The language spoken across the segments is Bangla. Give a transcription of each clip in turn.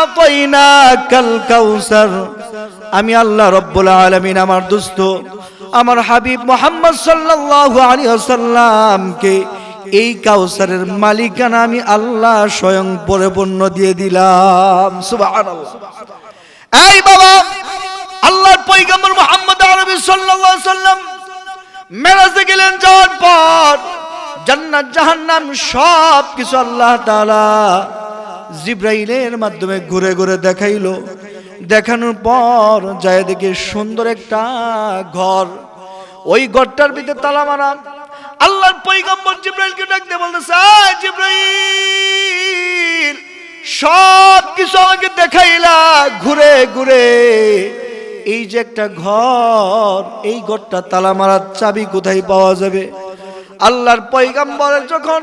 আতাইনাকাল কাউসার। আমি আল্লাহ রাব্বুল আলামিন আমার দোস্ত আমার হাবিব মুহাম্মদ সাল্লাল্লাহু আলাইহি ওয়াসাল্লামকে এই কাউসারের মালিকানা আমি আল্লাহ স্বয়ং পরিপূর্ণ দিয়ে দিলাম। সুবহানাল্লাহ। এই বাবা, আল্লাহর পয়গম্বর মুহাম্মদ আরবি সাল্লাল্লাহু আলাইহি ওয়াসাল্লাম মেরাজে গেলেন, যাওয়ার পর জান্নাত জাহান্নাম সব কিছু আল্লাহ তাআলা জিবরাইলের মাধ্যমে ঘুরে ঘুরে দেখাইলো। দেখানোর পর যায় দেখে সুন্দর একটা ঘর, ওই ঘরটার ভিতরে তালা মারা। আল্লাহর পয়গম্বর জিবরাইলকে ডাক দিয়ে বলতেছে, জিবরাইল সব কিছু আমাকে দেখাইলা ঘুরে ঘুরে, এই যে একটা ঘর, এই ঘরটা তালা মারার চাবি কোথায় পাওয়া যাবে? আল্লাহর পয়গম্বরের যখন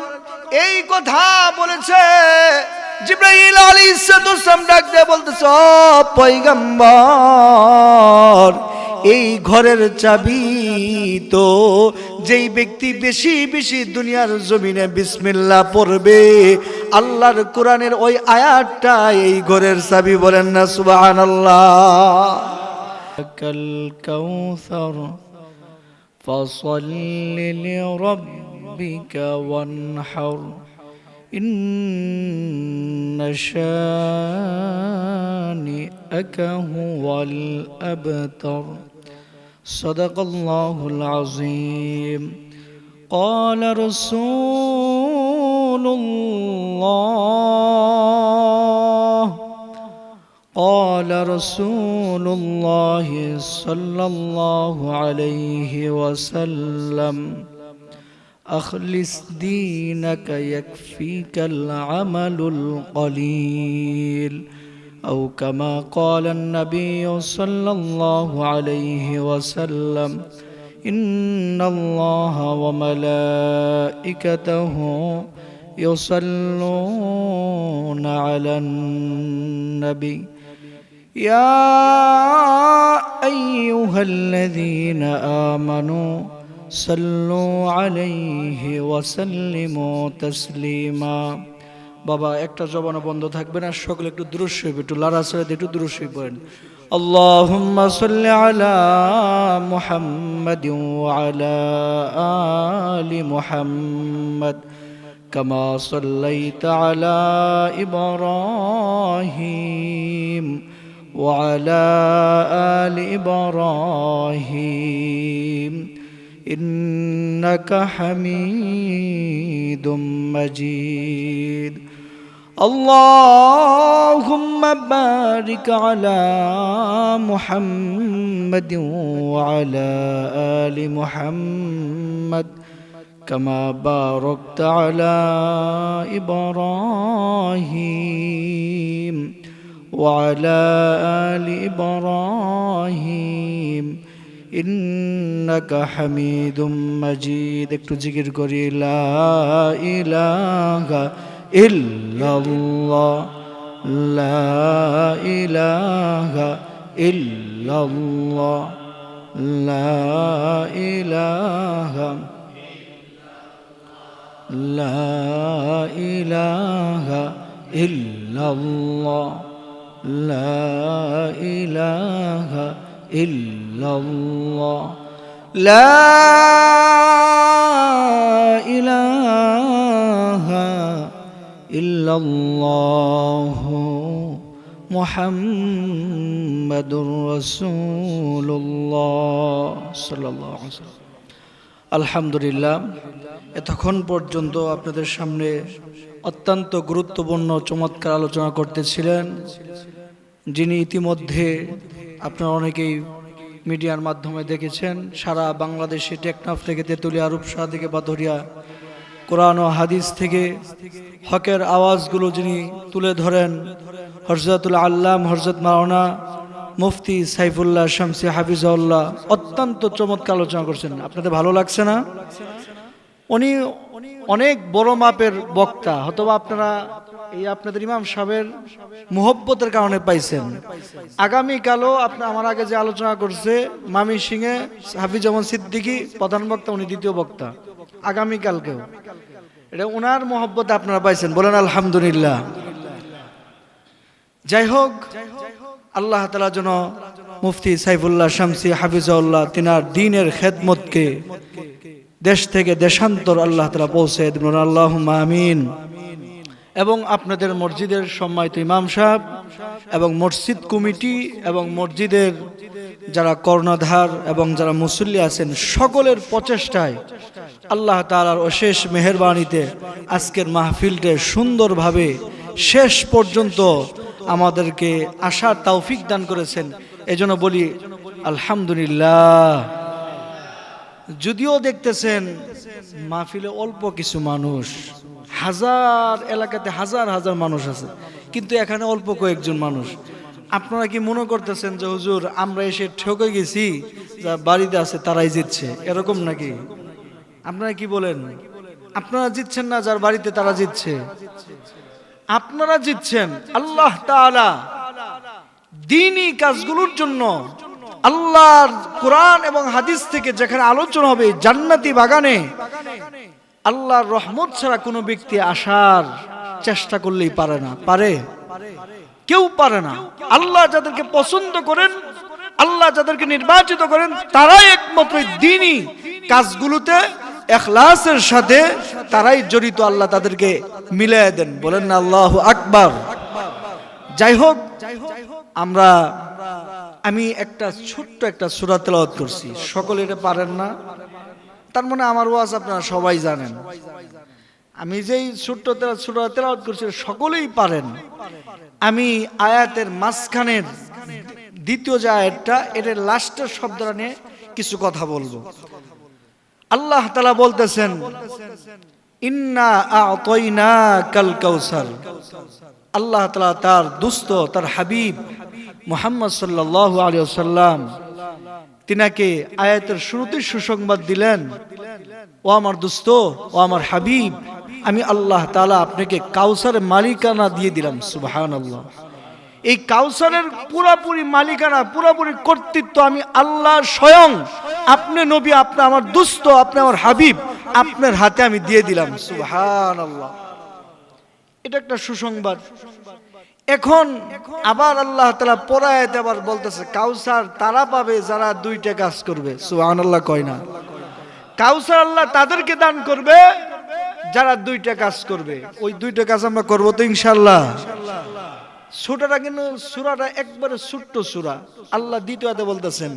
এই কথা বলেছে, জিবরাইল আলাইহিস সালাম ডাক দিয়ে বলতেছে, ও পয়গম্বর, এই ঘরের চাবি তো যেই ব্যক্তি বেশি বেশি দুনিয়ার জমিনে বিসমিল্লাহ পড়বে, আল্লাহর কোরআনের ওই আয়াতটা এই ঘরের চাবি। বলেন না সুবহানাল্লাহ। কাল কাউসার ফাসাল্লি লিরাব্বিকা ওয়ানহার ইন্না শানিআকা হুয়াল আবতার। সাদাকাল্লাহুল আযীম। قال رسول الله صلى الله عليه وسلم أخلص دينك يكفيك العمل القليل، أو كما قال النبي صلى الله عليه وسلم إن الله وملائكته يصلون على النبي يا أيها الذين آمنوا صلوا عليه وسلموا تسليما। বাবা, একটা জবানও বন্ধ থাকবে না, সকলে একটু দুরূদ শরীফ, একটু লাড়াচাড়া দিয়ে একটু দুরূদ শরীফ পড়েন। اللهم صل على محمد وعلى آل محمد كما صليت على إبراهيم وعلى آل إبراهيم إنك حميد مجيد. اللهم بارك على محمد وعلى آل محمد كما باركت على إبراهيم وعلى آل إبراهيم إنك حميد مجيد. একটু জিকির করি, লা ইলাহা ইল্লাল্লাহ, লা ইলাহা ইল্লাল্লাহ, লা ইলাহা, লা ইলাহা ইল্লাল্লাহ, লা ইলাহা ইল্লাল্লাহ, লা ইলাহা ইল্লাল্লাহু মুহাম্মাদুর রাসূলুল্লাহ সাল্লাল্লাহু আলাইহি ওয়াসাল্লাম। আলহামদুলিল্লাহ, এতক্ষণ পর্যন্ত আপনাদের সামনে অত্যন্ত গুরুত্বপূর্ণ চমৎকার আলোচনা করতেছিলেন, যিনি ইতিমধ্যে আপনারা অনেকেই মিডিয়ার মাধ্যমে দেখেছেন। সারা বাংলাদেশে টেকনাফ থেকে তেতুলিয়া, রূপসা থেকে বাদরিয়া, কোরআন ও হাদিস থেকে হকের আওয়াজগুলো যিনি তুলে ধরেন, হযরতুল আল্লাম হযরত মাওলানা মুফতি সাইফুল্লাহ শামসী হাফিজাহুল্লাহ অত্যন্ত চমৎকার আলোচনা করছেন। আপনাদের ভালো লাগছে না? উনি অনেক বড় মাপের বক্তা, হয়তোবা আপনারা এই আপনাদের ইমাম সাহেবের মুহব্বতের কারণে পাইছেন। আগামীকালও আমার আগে যে আলোচনা করছে মামি সিংয়ে হাফিজুজ্জামান সিদ্দিকী প্রধান বক্তা, উনি দ্বিতীয় বক্তা। আগামীকালকেও এটা ওনার মুহব্বতে আপনারা পাইছেন। বলেন আলহামদুলিল্লাহ। যাই হোক, আল্লাহ তাআলা যেন মুফতি সাইফুল্লাহ শামসী হাফিজাহুল্লাহ তিনার দ্বীনের খেদমতকে দেশ থেকে দেশান্তর আল্লাহ তাআলা পৌঁছে দেন, আল্লাহুম্মা আমিন। এবং আপনাদের মসজিদের সম্মানিত ইমাম সাহেব এবং মসজিদ কমিটি এবং মসজিদের যারা কর্ণধার এবং যারা মুসল্লি আছেন, সকলের প্রচেষ্টায় আল্লাহ তাআলার অশেষ মেহেরবানিতে আজকের মাহফিলটা সুন্দরভাবে শেষ পর্যন্ত আমাদেরকে আসার তৌফিক দান করেছেন। এজন্য বলি আলহামদুলিল্লাহ। যদিও দেখতেছেন মাহফিলে অল্প কিছু মানুষ, হাজার এলাকাতে হাজার হাজার মানুষ আছে, কিন্তু এখানে অল্প কয়েকজন মানুষ। আপনারা কি মনে করতেছেন যে হুজুর আমরা এসে ঠকে গেছি, যা বাড়িতে আছে তারাই জিতছে, এরকম নাকি? আপনারা কি বলেন? আপনারা জিতছেন না, যার বাড়িতে তারা জিতছে। আপনারা জিতছেন। আল্লাহ তাআলা দ্বীনি কাজগুলোর জন্য আল্লাহর কোরআন এবং হাদিস থেকে যেখানে আলোচনা হবে জান্নাতি বাগানে, আল্লাহর রহমত ছাড়া কোনো ব্যক্তি আসার চেষ্টা করলেই পারে না। পারে? কেউ পারে না। আল্লাহ যাদেরকে পছন্দ করেন, আল্লাহ যাদেরকে নির্বাচিত করেন, তারাই একমাত্র দ্বীনি কাজগুলোতে ইখলাসের সাথে তারাই জড়িত। আল্লাহ তাদেরকে মিলিয়ে দেন। বলেন না আল্লাহু আকবার। যাই হোক, আমি একটা ছোট্ট একটা সূরা তেলাওয়াত করছি, সকলে এটা পারেন না, তার মানে আমার ওয়াজ আপনারা সবাই জানেন। আমি যেই ছোট্ট সূরা তেলাওয়াত করছি সকলেই পারেন। আমি আয়াতের মাঝখানের দ্বিতীয় যে আয়াতটা, এর লাস্টের শব্দটা নিয়ে কিছু কথা বলবো। আল্লাহ তাআলা বলতেছেন ইন্না আ'তাইনাকাল কাউসার। আল্লাহ তাআলা তার দোস্ত, তার হাবিব মুহাম্মদ সাল্লাল্লাহু আলাইহি ওয়াসাল্লাম তিনাকে আয়াতের শুরুতে সুসংবাদ দিলেন, ও আমার দোস্ত, ও আমার হাবিব, আমি আল্লাহ তাআলা আপনাকে কাউসারের মালিকানা দিয়ে দিলাম। সুবহানাল্লাহ। এই কাউসারের পুরোপুরি মালিকানা, পুরোপুরি কর্তৃত্ব আমি আল্লাহ স্বয়ং, আপনি নবী, আপনি আমার দোস্ত, আপনি আমার হাবিব, আপনার হাতে আমি দিয়ে দিলাম। সুবহানাল্লাহ। এটা একটা সুসংবাদ। এখন আবার আল্লাহ তাআলা পরায়াতে আবার বলতেছে কাউসার তারা পাবে যারা দুইটা কাজ করবে। সুবহানাল্লাহ কয় না? কাউসার আল্লাহ তাদেরকে দান করবে যারা দুইটা কাজ করবে। ওই দুইটা কাজ আমরা করবো তো ইনশাআল্লাহ। সূরাটা কিন্তু সূরাটা একবারে ছোট্ট সূরা। আল্লাহ দ্বিতীয়তে বলতেছেন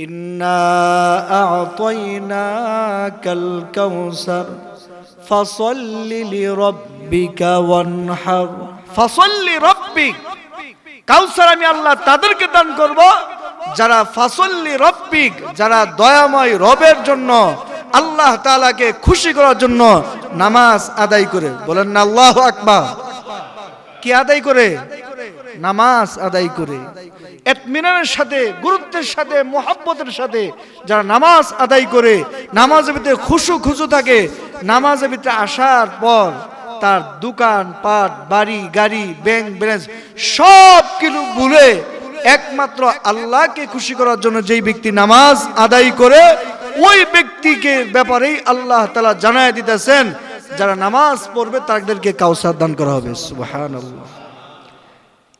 ইন্না আ'তাইনাকাল কাউসার ফাসাল্লি লিরাব্বিকা ওয়ানহার। ফাসাল্লি রাব্বিক, কাউসার আমি আল্লাহ তাদেরকে দান করব যারা ফাসাল্লি রাব্বিক, যারা দয়াময় রবের জন্য, আল্লাহ তাআলাকে খুশি করার জন্য নামাজ আদায় করে। বলেন না আল্লাহু আকবার। কি আদায় করে? নামাজ আদায় করে। ইতমিনানের সাথে, গুরুত্বের সাথে, মুহাব্বতের সাথে যারা নামাজ আদায় করে, নামাজের ভিতরে খুশু থাকে, নামাজের ভিতরে আসার পর তার দোকান পাট, বাড়ি গাড়ি, ব্যাংক ব্যালেন্স সব কিছু ভুলে একমাত্র আল্লাহকে খুশি করার জন্য যেই ব্যক্তি নামাজ আদায় করে, ওই ব্যক্তিকে ব্যাপারেই আল্লাহ তাআলা জানায় দিতেছেন যারা নামাজ পড়বে তাদেরকে কাউসার দান করা হবে। সুবহানাল্লাহ।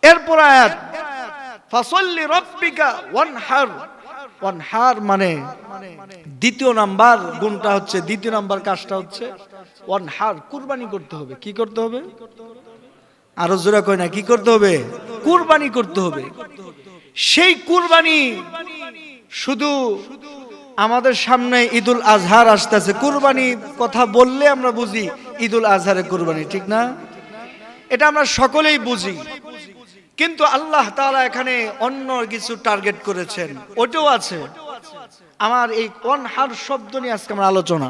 এরপর আয়াত ফাসাল্লি রাব্বিকা ওয়ানহার। ওয়ানহার মানে দ্বিতীয় নাম্বার গুণটা হচ্ছে, দ্বিতীয় নাম্বার কাজটা হচ্ছে ওয়ানহার, কুরবানি করতে হবে। কি করতে হবে? আরো জোরে কয় না, কি করতে হবে? কুরবানি করতে হবে। সেই কুরবানি শুধু আমাদের সামনে ঈদুল আজহার আসতেছে, কুরবানি কথা বললে আমরা বুঝি ঈদুল আজহারের কুরবানি, ঠিক না? এটা আমরা সকলেই বুঝি, কিন্তু আল্লাহ তাআলা এখানে অন্য কিছু টার্গেট করেছেন, ওটাও আছে। আমার এই ওয়ানহার শব্দ নিয়ে আজকে আমরা আলোচনা।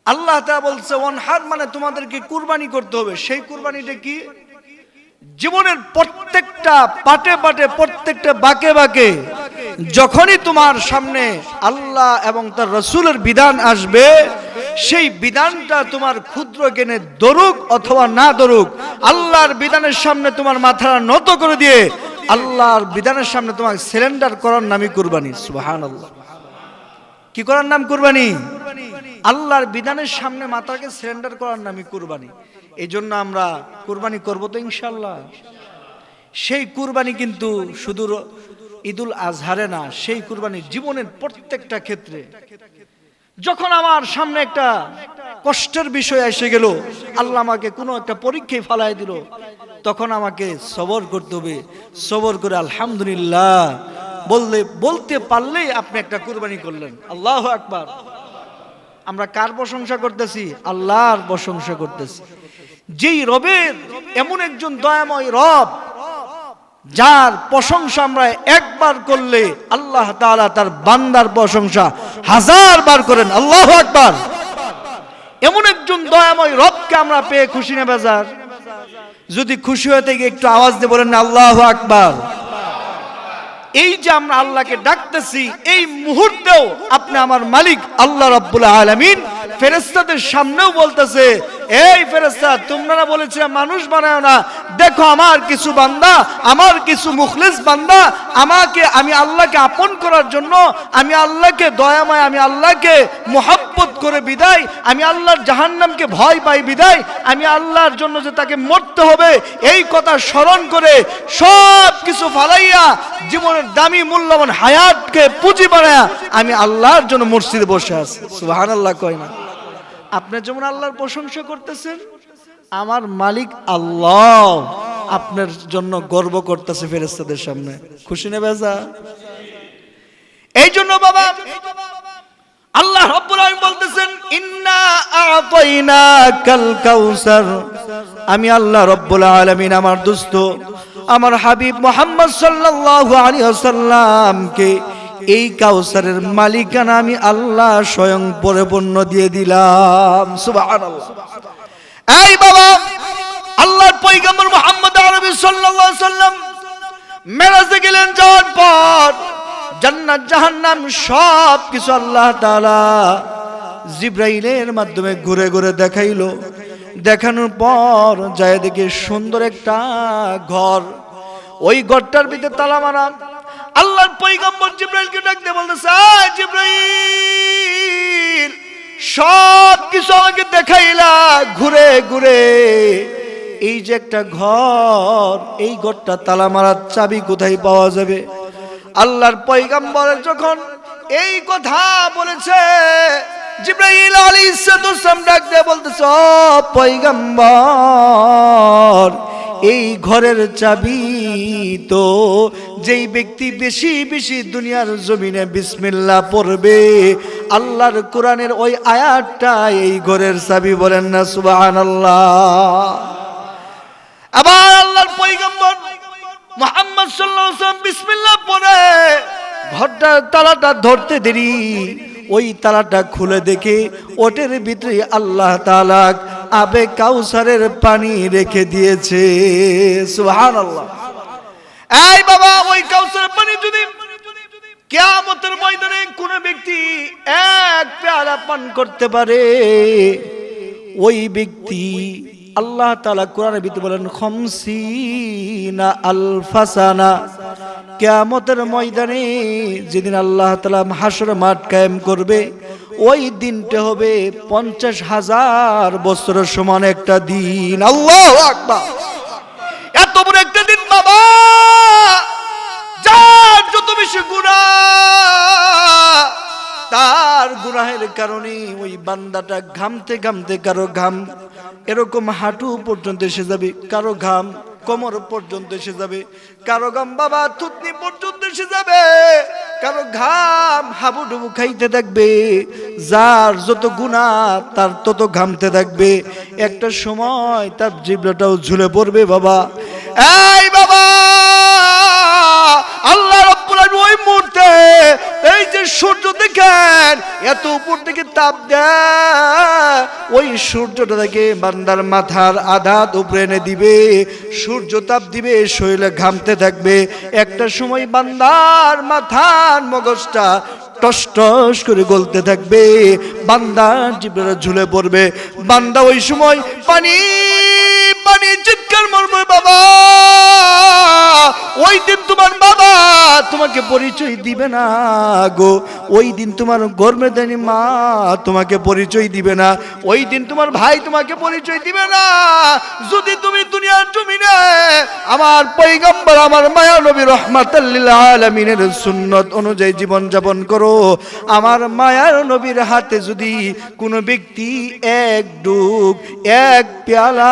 আল্লাহ তাআলা বলছে ওয়ানহার মানে তোমাদেরকে কুরবানি করতে হবে। সেই কুরবানিটা কি? জীবনের প্রত্যেকটা পাটে পাটে, প্রত্যেকটা বাঁকে বাঁকে যখনই তোমার সামনে আল্লাহ এবং তার রাসূলের বিধান আসবে, সেই বিধানটা তোমার ক্ষুদ্র জ্ঞানে দরুক অথবা না দরুক, আল্লাহর বিধানের সামনে তোমার মাথা নত করে দিয়ে আল্লাহর বিধানের সামনে তোমার সারেন্ডার করার নামই কুরবানি। সুবহানাল্লাহ। কি করার নাম কুরবানি? আল্লাহর বিধানের সামনে মাথাকে সারেন্ডার করার নামই কুরবানি। এই জন্য আমরা কুরবানি করব তো ইনশাআল্লাহ। সেই কুরবানি কিন্তু শুধু ঈদুল আজহারে না, সেই কুরবানি জীবনের প্রত্যেকটা ক্ষেত্রে। যখন আমার সামনে একটা কষ্টের বিষয় এসে গেল, আল্লাহ আমাকে কোনো একটা পরীক্ষায় ফালাই দিল, তখন আমাকে সবর করতে হবে। সবর করে আলহামদুলিল্লাহ বলতে পারলেই আপনি একটা কুরবানি করলেন। আল্লাহু আকবার। আমরা কার প্রশংসা করতেছি? আল্লাহর প্রশংসা করতেছি। যেই রবের, এমন একজন দয়াময় রব যার প্রশংসা আমরা একবার করলে আল্লাহ তাআলা তার বান্দার প্রশংসা 1000 বার করেন। আল্লাহু আকবার। এমন একজন দয়াময় রবকে আমরা পেয়ে খুশি না বেজার? যদি খুশি হতে গিয়ে একটু আওয়াজ দিয়ে বলেন আল্লাহু আকবার। এই যে আমরা আল্লাহকে ডাকতেছি, এই মুহূর্তেও আপনি আমার মালিক আল্লাহ রাব্বুল আলামিন ফেরেশতাদের সামনেও বলতেছে, এই ফেরেশতা, তোমরা না বলেছিলে মানুষ বানায় না, দেখো আমার কিছু বান্দা, আমার কিছু মুখলিস বান্দা আমি আল্লাহকে আপন করার জন্য, আমি আল্লাহকে দয়াময়, আমি আল্লাহকে মুহাব্বত করে বিদায়, আমি আল্লাহর জাহান্নামকে ভয় পাই বিদায়, আমি আল্লাহর জন্য যে তাকে মরতে হবে এই কথা স্মরণ করে সব কিছু ফালাইয়া জীবনের দামি মূল্যবান হায়াতকে পুঁজি বানায়া আমি আল্লাহর জন্য মসজিদে বসে আছি। সুবহানাল্লাহ কয় না? আপনি যেমন আল্লাহর প্রশংসা করতেছেন, আমার মালিক আল্লাহ আপনার জন্য গর্ব করতেছে ফেরেশতাদের সামনে। খুশি না বেজা? এই জন্য বাবা আল্লাহ রাব্বুল আলামিন বলতেছেন, ইন্না আ'তাইনাকাল কাউসার। আমি আল্লাহ রাব্বুল আলামিন আমার দোস্ত, আমার হাবিব মুহাম্মদ সাল্লাল্লাহু আলাইহি ওয়াসাল্লামকে এই কাউসারের মালিকানা আমি আল্লাহ স্বয়ং পরিপূর্ণ দিয়ে দিলাম। সুবহানাল্লাহ। এই বাবা, আল্লাহর পয়গম্বর মুহাম্মদ আরবি সাল্লাল্লাহু আলাইহি ওয়াসাল্লাম মেরাজে গেলেন, যাওয়ার পর জান্নাত জাহান্নাম সব কিছু আল্লাহ তাআলা জিবরাইলের মাধ্যমে ঘুরে ঘুরে দেখাইলো। দেখানোর পর যায় দেখে সুন্দর একটা ঘর, ওই ঘরটার ভিতরে তালা মারা। আল্লাহর পয়গম্বর জিবরাইলকে ডাক দিয়ে বলতেছে, জিবরাইল, সব কিছু আমাকে দেখাইলা ঘুরে ঘুরে, এই যে একটা ঘর, এই ঘরটা তালা মারার চাবি কোথায় পাওয়া যাবে? আল্লাহর পয়গম্বরের যখন এই কথা বলেছে, জিবরাইল আলাইহিস সালাম ডাক দিয়ে বলতেছে, ও পয়গম্বর, এই ঘরের চাবি তো যেই ব্যক্তি বেশি বেশি দুনিয়ার জমিনে বিসমিল্লাহ পড়বে, আল্লাহর কোরআনের ওই আয়াতটা এই ঘরের চাবি। বলেন না সুবহানাল্লাহ। আবার আল্লাহর পয়গম্বর মুহাম্মদ সাল্লাল্লাহু আলাইহি ওয়াসাল্লাম বিসমিল্লাহ পড়ে ঘরটার তালাটা ধরতে দেরি, ওই তালাটা খুলে দেখে ওটের ভিতরে আল্লাহ তাআলা আবে কাউসারের পানি রেখে দিয়েছে। সুবহানাল্লাহ। এই বাবা, ওই কাউসারের পানি যদি কিয়ামতের ময়দানে কোন ব্যক্তি এক পেয়ালা পান করতে পারে, ওই ব্যক্তি আল্লাহ তাআলা কোরআনের ভিতরে বলেন খামসিনা আলফা সানা, কিয়ামতের ময়দানে যেদিন আল্লাহ তাআলা হাসর মাঠ কায়েম করবে, ওই দিনটা হবে 50,000 বছরের সমান একটা দিন। আল্লাহু আকবার। এত বড় একটা দিন বাবা, যার যত বেশি গুনাহ, তার গুনাহের কারণে ওই বান্দাটা ঘামতে ঘামতে, কারো ঘাম এরকম হাঁটু পর্যন্ত এসে যাবে, কারো ঘাম কোমর পর্যন্ত এসে যাবে, কারো ঘাম বাবা থুতনি পর্যন্ত এসে যাবে, কারো ঘাম হাবুডুবু খাইতে থাকবে। যার যত গুনাহ তার তত ঘামতে থাকবে, একটা সময় তার জিহ্বাটাও ঝুলে পড়বে বাবা। এই বাবা, আল্লাহ রাব্বুল আলামিন ওই মুহূর্তে এই যে সূর্য দেখেন এত উপর থেকে তাপ দেয়, ওই সূর্যটা থেকে বান্দার মাথার আধাত উপরে এনে দিবে, সূর্য তাপ দিবে, শরীরে ঘামতে থাকবে। একটা সময় বান্দার মাথার মগজটা টস টস করে গলতে থাকবে, বান্দার জিহ্বাটা ঝুলে পড়বে। বান্দা ওই সময় পানি পানি চিৎকার মারবে, বাবা ওই দিন তোমার বাবা তোমাকে পরিচয় দিবে না গো, ওই দিন তোমার গর্ভধারিণী মা তোমাকে পরিচয় দিবে না, ওই দিন তোমার ভাই তোমাকে পরিচয় দিবে না। যদি তুমি দুনিয়ার জমিনে আমার পয়গম্বর আমার মায়া নবী রাহমাতাল লিল আলামিনের সুন্নাত অনুযায়ী জীবন যাপন করো, আমার মায়ার নবীর হাতে যদি কোনো ব্যক্তি এক ডুব এক পেয়ালা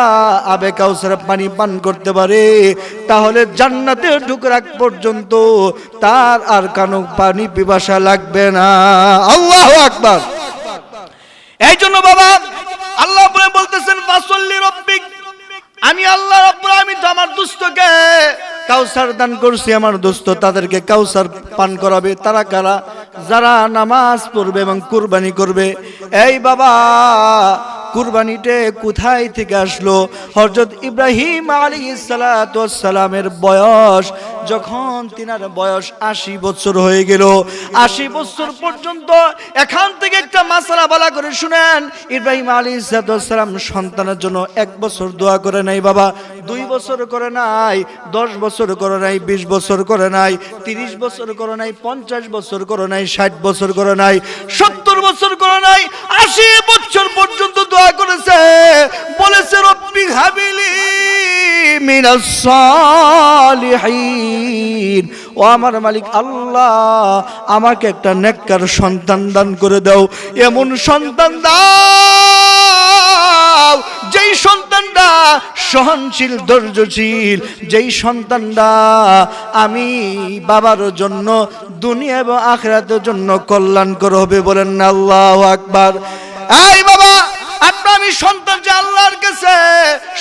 আবে কাউসার পানি পান করতে পারে, তাহলে জান্নাতে ঢোকার আগ পর্যন্ত তার আর কানো পানি পিপাসা লাগবে না। আল্লাহু আকবার। এই জন্য বাবা আল্লাহ বলতেছেন ফাসল্লি রাব্বিক, আমি আল্লাহ রাব্বুল আলামিন তো আমার দোস্তকে কাউসার দান করছি, আমার দোস্ত তাদেরকে কাউসার পান করাবে। তারা কারা? যারা নামাজ পড়বে এবং কুরবানি করবে। এই বাবা কুরবানিতে কোথায় থেকে আসলো? হযরত ইব্রাহিম আলাইহিস সালাতু ওয়াস সালামের বয়স যখন তিনার বয়স 80 বছর হয়ে গেল, 80 বছর পর্যন্ত এখান থেকে একটা মাসআলা বলা করে শুনেন, ইব্রাহিম আলাইহিস সালাতু ওয়াস সালাম সন্তানের জন্য 1 বছর দোয়া করে নাই বাবা, 2 বছর করে নাই, 10 বছর করে নাই, 20 বছর করে নাই, 30 বছর করে নাই, 50 বছর করে নাই, 60 বছর করে নাই, 70 বছর করে নাই, 80 বছর পর্যন্ত দোয়া করেছে। বলেছে রব্বি হাবিলি মিনাস সালিহিন, ও আমার মালিক আল্লাহ আমাকে একটা নেককার সন্তান দান করে দাও, এমন সন্তান দাও যেই সন্তানটা সহনশীল ধৈর্যশীল, যেই সন্তানটা আমি বাবার জন্য দুনিয়া এবং আখিরাতের জন্য কল্যাণকর হবে। বলেন না আল্লাহু আকবার। এই বাবা আমি সন্তান যে আল্লাহর কাছে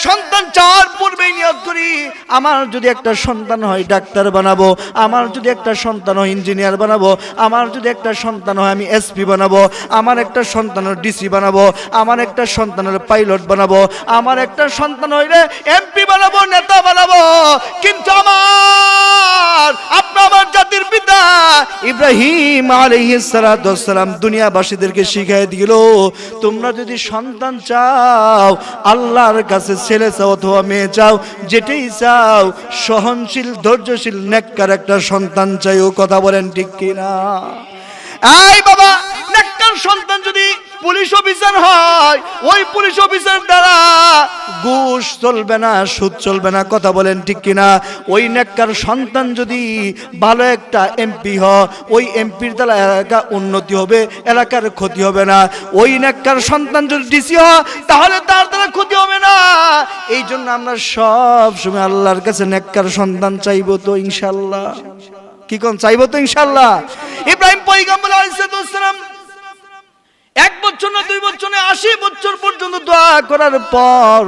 সন্তান চাওয়ার পূর্বেই নিয়ত করি, আমার যদি একটা সন্তান হয় ডাক্তার বানাবো, আমার যদি একটা সন্তান হয় ইঞ্জিনিয়ার বানাবো, আমার যদি একটা সন্তান হয় আমি এসপি বানাবো, আমার একটা সন্তানের ডিসি বানাবো, আমার একটা সন্তানের পাইলট বানাবো, আমার একটা সন্তান হইলে এমপি বানাবো, নেতা বানাবো। কিন্তু আমার জাতির পিতা ইব্রাহিম আলাইহিস সালাতু ওয়াস সালাম দুনিয়াবাসীদেরকে শিখিয়ে দিল, তোমরা যদি সন্তান চাও আল্লাহর কাছে ছেলে চাও অথবা মেয়ে চাও, যেটাই চাও সহনশীল ধৈর্যশীল নেককার একটা সন্তান চাইও। কথা বলেন ঠিক কিনা? এই বাবা নেককার সন্তান যদি পুলিশ অফিসার হয়, ওই পুলিশ অফিসার দ্বারা ঘুষ চলবে না, সুদ চলবে না। কথা বলেন ঠিক কিনা? ওই নেককার সন্তান যদি ভালো একটা এমপি হয়, ওই এমপির দ্বারা এলাকা উন্নতি হবে, এলাকার ক্ষতি হবে না। ওই নেককার সন্তান যদি ডিসি হয়, তাহলে তার দ্বারা ক্ষতি হবে না। এই জন্য আমরা সব সময় আল্লাহর কাছে নেককার সন্তান চাইবো তো ইনশাআল্লাহ। কি কোন চাইবো তো ইনশাআল্লাহ? ইব্রাহিম পয়গম্বর আলাইহিস সালাম 1 বছর না 2 বছর না 80 বছর পর্যন্ত দোয়া করার পর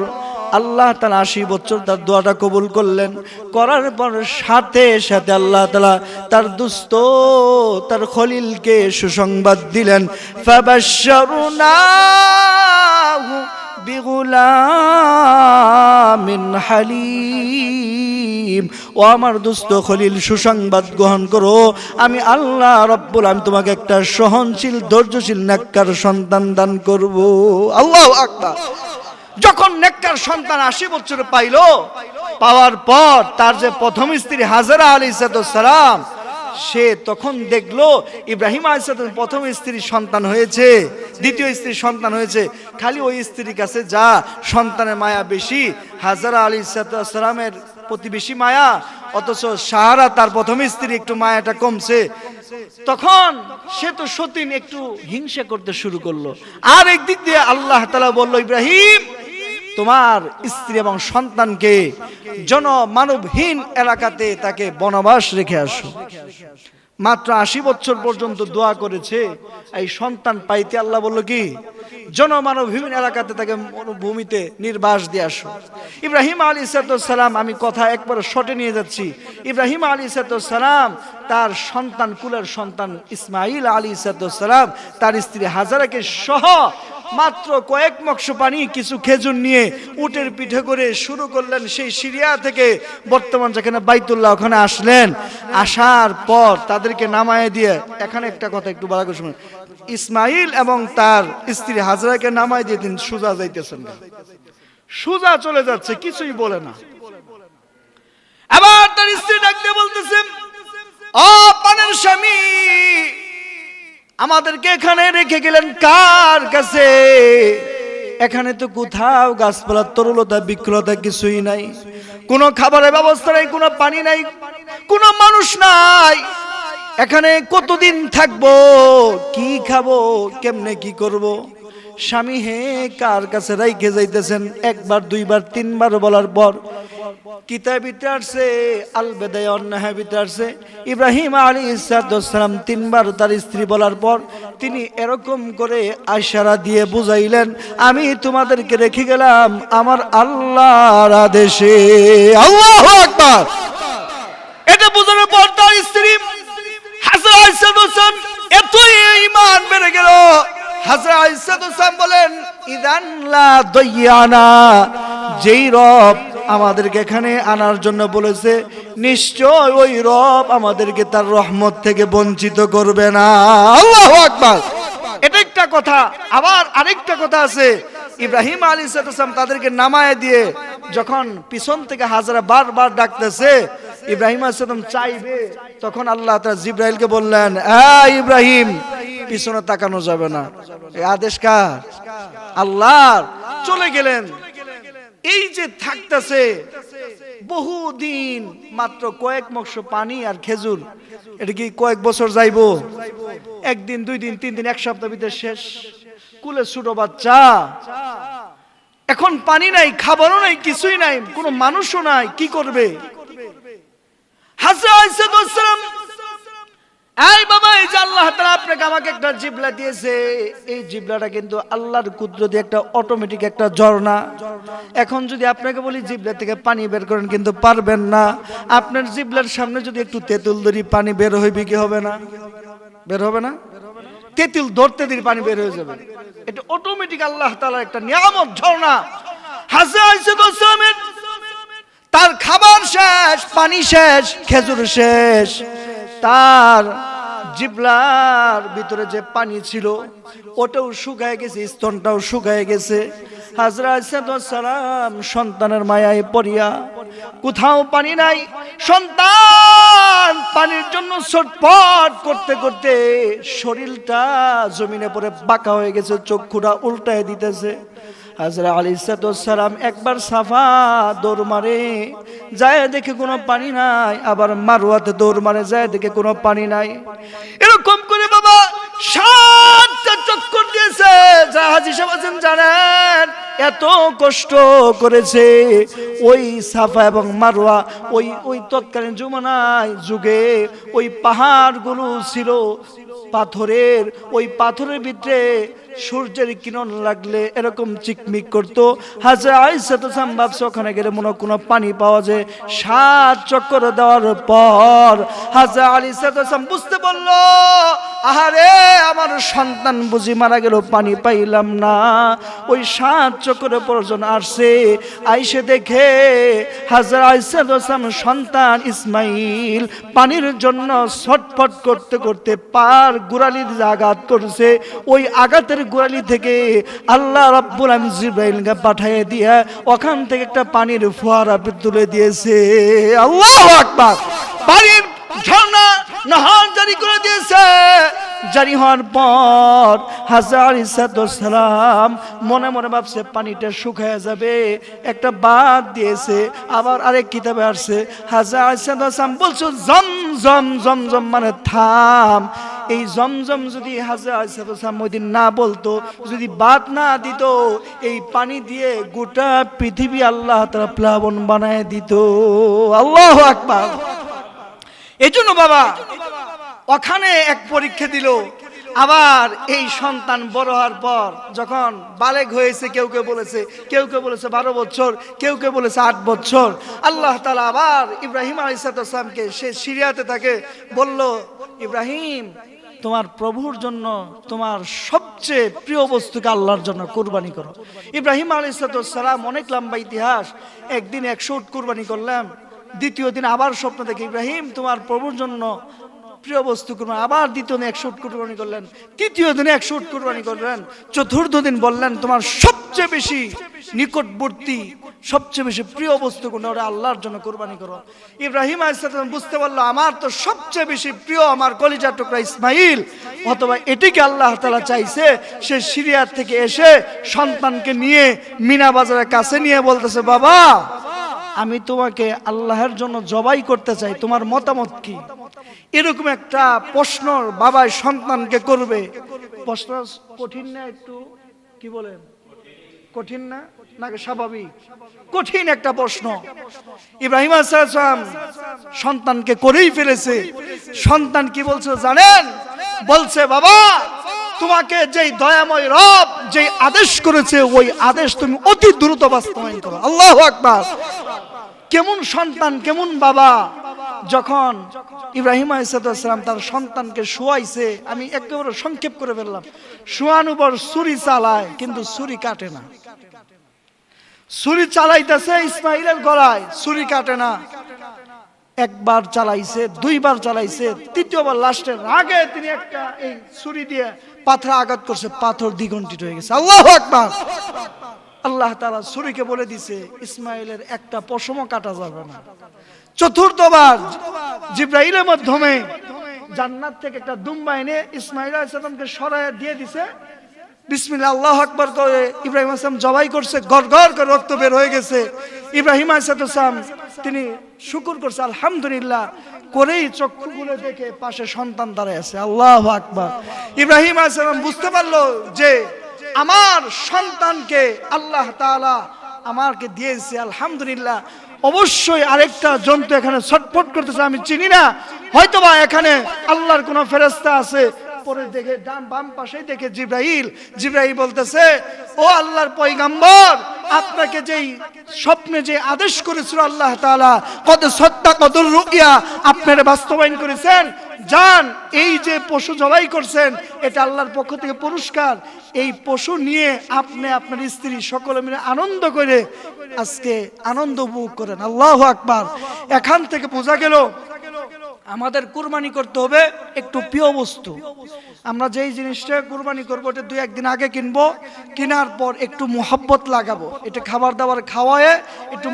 আল্লাহ তাআলা 80 বছর তার দোয়াটা কবুল করলেন। করার পর সাথে সাথে আল্লাহ তাআলা তার দোস্ত তার খলিলকে সুসংবাদ দিলেন, ফাবাশশারনাহু বিগুলামিন হালিম, ও আমার দোস্ত খলিল সুসংবাদ গ্রহণ করো, আমি আল্লাহ রব্বুল আলামিন তোমাকে একটা সহনশীল ধৈর্যশীল নেককার সন্তান দান করব। আল্লাহু আকবার। যখন নেককার সন্তান 80 বছর পাইলো, পাওয়ার পর তার যে প্রথম স্ত্রী হাজেরা আলাইহিস সালাম, সে তখন দেখলো ইব্রাহিম আলাইহিস সালামের প্রথম স্ত্রীর সন্তান হয়েছে, দ্বিতীয় স্ত্রীর সন্তান হয়েছে। খালি ওই স্ত্রীর কাছে যা সন্তানের মায়া বেশি, হাজেরা আলাইহিস সালামের প্রতি বেশি মায়া, অথচ সাহারা তার প্রথম স্ত্রী একটু মায়াটা কমছে। তখন সে তো সতীন একটু হিংসা করতে শুরু করলো। আর একদিক দিয়ে আল্লাহ তাআলা বলল, ইব্রাহিম তোমার স্ত্রী এবং সন্তানকে জনমানবহীন এলাকাতে তাকে বনবাস রেখে আসো। মাত্র 80 বছর পর্যন্ত দোয়া করেছে, এই সন্তান পাইতে আল্লাহ বলল কি জনমানবহীন এলাকাতে তাকে মরুভূমিতে নির্বাস দিয়ে আসো। ইব্রাহিম আলাইহিস সালাম, আমি কথা একবার শর্টে নিয়ে যাচ্ছি, ইব্রাহিম আলাইহিস সালাম তার সন্তান কুলের সন্তান ইসমাইল আলাইহিস সালাম তার স্ত্রী হাজারাকে সহ মাত্র কয়েক মগজ পানি কিছু খেজুর নিয়ে উটের পিঠে করে শুরু করলেন সেই সিরিয়া থেকে বর্তমান যেখানে বাইতুল্লাহ, ওখানে আসলেন। আসার পর তাদেরকে নামায় দিয়ে, এখানে একটা কথা একটু বলা করে শুনুন, ইসমাইল এবং তার স্ত্রী হাজরাকে নামায় দিয়ে তিনি সোজা যাইতেছেন, সোজা চলে যাচ্ছে, কিছুই বলে না। আবার তার স্ত্রী ডাক দিয়ে বলতেছেন, ও পানের স্বামী, আমাদেরকে এখানে রেখে গেলেন কার কাছে? এখানে তো কোথাও গাছপালা, তরুলতা, বিক্রলতা কিছুই নাই, কোনো খাবারের ব্যবস্থা নাই, কোনো পানি নাই, কোনো মানুষ নাই। এখানে কতদিন থাকবো, কি খাবো, কেমনে কি করব? স্বামী হে কার কাছে রাইখে যাইতেছেন? একবার, দুইবার, তিনবার বলার পর কিতাবিতে আসছে, আল বেদায়া ওয়ান নিহায়াতে আসছে, ইব্রাহিম আলাইহিস সালাম তিনবার তার স্ত্রী বলার পর তিনি এরকম করে ইশারা দিয়ে বুঝাইলেন, আমি তোমাদেরকে রেখে গেলাম আমার আল্লাহর আদেশে। আল্লাহু আকবার। এটা বোঝানোর পর তার স্ত্রী হাজরা আয়েশা সালাম এতই ঈমান বেড়ে গেল। হাজরা আয়েশা সালাম বলেন, ইদান লা দাইয়ানা, যেই রব আমাদেরকে এখানে আনার জন্য বলেছে, নিশ্চয় ওই রব আমাদেরকে তার রহমত থেকে বঞ্চিত করবে না। আল্লাহু আকবার। এটা একটা কথা। আবার আরেকটা কথা আছে, ইব্রাহিম আলাইহিস সালাম তাদেরকে নামায় দিয়ে যখন পিছন থেকে হাজরা বারবার ডাকতেছে, ইব্রাহিম আলাইহিস সালাম চাইবে, তখন আল্লাহ তাআলা জিবরাইলকে বললেন, ইব্রাহিম, পিছনে তাকানো যাবে না। এই আদেশ কার? আল্লাহর। চলে গেলেন। এই যে থাকতেছে বহুদিন, মাত্র কয়েক মগজ পানি আর খেজুর, এটা কি কয়েক বছর যাইবো? একদিন, দুই দিন, তিন দিন, এক সপ্তাহ ভিতরে শেষ। কুলে ছোট বাচ্চা, এখন পানি নাই, খাবারও নাই, কিছুই নাই, কোনো মানুষও নাই, কি করবে? হাজরা আয়েশা সালাম, এই বাবা, এই যে আল্লাহ তাআলা আপনাকে আমাকে একটা জিবলা দিয়েছে, এই জিবলাটা কিন্তু আল্লাহর কুদরতে একটা অটোমেটিক একটা ঝর্ণা। এখন যদি আপনাকে বলি জিবলা থেকে পানি বের করেন, কিন্তু পারবেন না। আপনার জিবলার সামনে যদি একটু তেঁতুল ধরি, পানি বের হইবে কি হবে না? বের হবে না? তেঁতুল ধরতে দিলে পানি বের হয়ে যাবে। এটা অটোমেটিক আল্লাহ তাআলার একটা নিয়ামত, ঝর্ণা। হাজরা আয়েশা সালামের তার খাবার শেষ, পানি শেষ, খেজুর শেষ, তার জিবলার ভিতরে যে পানি ছিল ওটাও শুকায় গেছে, স্তনটাও শুকায় গেছে। হাজরা আয়েশা সালাম সন্তানের মায়ায় পড়িয়া, কোথাও পানি নাই, সন্তান পানির জন্য ছটফট করতে করতে শরীরটা জমিনে পড়ে বাঁকা হয়ে গেছে, চক্ষুটা উল্টায় দিতেছে। হাজরা আলাইহিস সালাম একবার সাফা দৌড় মারে, যায় দেখে কোনো পানি নাই, আবার মারওয়াতে দৌড় মারে, যায় দেখে কোনো পানি নাই। এরকম করে বাবা 7টা চক্কর দিয়েছে। যা হাজী সাহেব আছেন জানেন, এত কষ্ট করেছে। ওই সাফা এবং মারওয়া, ওই তৎকালীন যুগে ওই পাহাড়গুলো ছিল পাথরের। ওই পাথরের ভিতরে সূর্যের কিরণ লাগলে এরকম চিকমিক করতো। হাজরা আয়েশা সালাম ভাবছে ওখানে গেলে মনে কোনো পানি পাওয়া যায়। 7 চক্কর দেওয়ার পর হাজরা আয়েশা সালাম বুঝতে পারলো, আহারে আমার সন্তান বুঝি মারা গেল, পানি পাইলাম না। ওই 7 চক্করে প্রয়োজন আসছে, আইসে দেখে হাজরা আয়েশা সালাম সন্তান ইসমাইল পানির জন্য ছটফট করতে করতে পার গোড়ালির আঘাত করছে। ওই আঘাতের গোড়ালি থেকে আল্লাহ রাব্বুল আলামিন জিবরাইলকে পাঠিয়ে দিয়ে ওখান থেকে একটা পানির ফোয়ারা তুলে দিয়েছে। আল্লাহু আকবার। পানির ঝর্ণা নহর জারি করে দিয়েছে। জারি হওয়ার পর হাজরা আয়েশা সালাম মনে মনে ভাবছে পানিটা শুকায় যাবে, একটা বাদ দিয়েছে। আবার আরেক কিতাবে আসছে হাজরা আয়েশা সালাম বলছো জমজম, জমজম মানে থাম। এই জমজম যদি হাজরা আয়েশা সালাম ওই দিন না বলতো, যদি বাদ না দিত, এই পানি দিয়ে গোটা পৃথিবী আল্লাহ তাআলা প্লাবন বানায় দিত। আল্লাহু আকবার। এই জন্য বাবা ওখানে এক পরীক্ষা দিল। আবার এই সন্তান বড় হওয়ার পর যখন বালেগ হয়েছে, কেউ কেউ বলেছে 12 বছর, কেউ কেউ বলেছে 8 বছর, আল্লাহ তাআলা আবার ইব্রাহিম আলাইহিস সালামকে সে সিরিয়াতে তাকে বলল, ইব্রাহিম তোমার প্রভুর জন্য তোমার সবচেয়ে প্রিয় বস্তুকে আল্লাহর জন্য কুরবানি করো। ইব্রাহিম আলাইহিস সালাম অনেক লম্বা ইতিহাস। একদিন 100 উট কুরবানি করলাম, দ্বিতীয় দিন আবার স্বপ্ন দেখে ইব্রাহিম তোমার প্রভুর জন্য প্রিয় বস্তু কুরবানি, আবার দ্বিতীয় দিন 100 উট কুরবানি করলেন, তৃতীয় দিনে 100 উট কুরবানি করলেন, চতুর্থ দিন বললেন তোমার সবচেয়ে বেশি নিকটবর্তী সবচেয়ে বেশি প্রিয় বস্তু কোনটা, ওটা আল্লাহর জন্য কুরবানি করো। ইব্রাহিম আলাইহিস সালাম বুঝতে পারলো আমার তো সবচেয়ে বেশি প্রিয় আমার কলিজার টুকরা ইসমাইল, অথবা এটিকে আল্লাহ তাআলা চাইছে। সে সিরিয়া থেকে এসে সন্তানকে নিয়ে মিনা বাজারের কাছে নিয়ে বলতেছে, বাবা আমি তোমাকে আল্লাহর জন্য জবাই করতে চাই, তোমার মতামত কি? এরকম একটা প্রশ্ন বাবা সন্তানকে করবে, প্রশ্ন কঠিন না একটু? কি বলেন, কঠিন না নাকি স্বাভাবিক? কঠিন একটা প্রশ্ন। ইব্রাহিম আলাইহিস সালাম সন্তানকে করেই ফেলেছে। সন্তান কি বলছে জানেন? বলছে, বাবা তোমাকে যেই দয়াময় রব যেই আদেশ করেছে ওই আদেশ তুমি অতি দ্রুত বাস্তবায়ন করো। আল্লাহু আকবার। কেমন সন্তান, কেমন বাবা! যখন ইব্রাহিম আলাইহিস সালাম তার সন্তানকে শোয়াইছে, আমি একেবারে সংক্ষেপ করে ফেললাম, শোয়ানোর পর ছুরি চালায় কিন্তু ছুরি কাটে না। ছুরি চালাইতেছে ইসমাইলের গলায়, ছুরি কাটে না। একবার চালাইছে, দুইবার চালাইছে, তৃতীয়বার লাস্টের আগে তিনি একটা এই ছুরি দিয়ে পাথর আঘাত করছে, পাথর দ্বিগুণিত হয়ে গেছে। আল্লাহু আকবার। আল্লাহ তাআলা ছুরিকে বলে দিছে ইসমাইলের একটা পশমও কাটা যাবে না। চতুর্থবার জিবরাইলের মাধ্যমে জান্নাত থেকে একটা দুম্বা এনে ইসমাইল আলাইহিস সালামকে সরায় দিয়ে দিছে। বিসমিল্লাহ আল্লাহু আকবার করে ইব্রাহিম আলাইহিস সালাম জবাই করছে, গড়গড় করে রক্ত বের হয়ে গেছে। ইব্রাহিম আলাইহিস সালাম তিনি শুকর করছে আলহামদুলিল্লাহ করেই চক্ষু খুলে দেখে পাশে সন্তান দাঁড়ায় আছে। আল্লাহু আকবার। ইব্রাহিম আলাইহিস সালাম বুঝতে পারলো যে আমার সন্তানকে আল্লাহ তাআলা আমাকে দিয়েছে, আলহামদুলিল্লাহ। অবশ্যই আরেকটা জন্তু এখানে ছটফট করতেছে, আমি চিনি না, হয়তোবা এখানে আল্লাহর কোন ফেরেশতা আছে। পরে দেখে ডান বাম পাশে দেখে জিবরাইল বলতেছে, ও আল্লাহর পয়গম্বর, আপনাকে যেই স্বপ্নে যে আদেশ করেছিল আল্লাহ তাআলা, কত সত্তা কত রুইয়া আপনারা বাস্তবায়ন করেছেন। যান, এই যে পশু জবাই করছেন এটা আল্লাহর পক্ষ থেকে পুরস্কার। এই পশু নিয়ে আপনি আপনার স্ত্রী সকলে মিলে আনন্দ করে আজকে আনন্দ উপভোগ করেন। আল্লাহু আকবার। এখান থেকে বোঝা গেল আমাদের কুরবানি করতে হবে একটু প্রিয় বস্তু। আমরা যেই জিনিসটা কুরবানি করবো এটা দুই একদিন আগে কিনবো, কেনার পর একটু মুহাব্বত লাগাবো, এটা খাবার দাবার খাওয়ায় একটু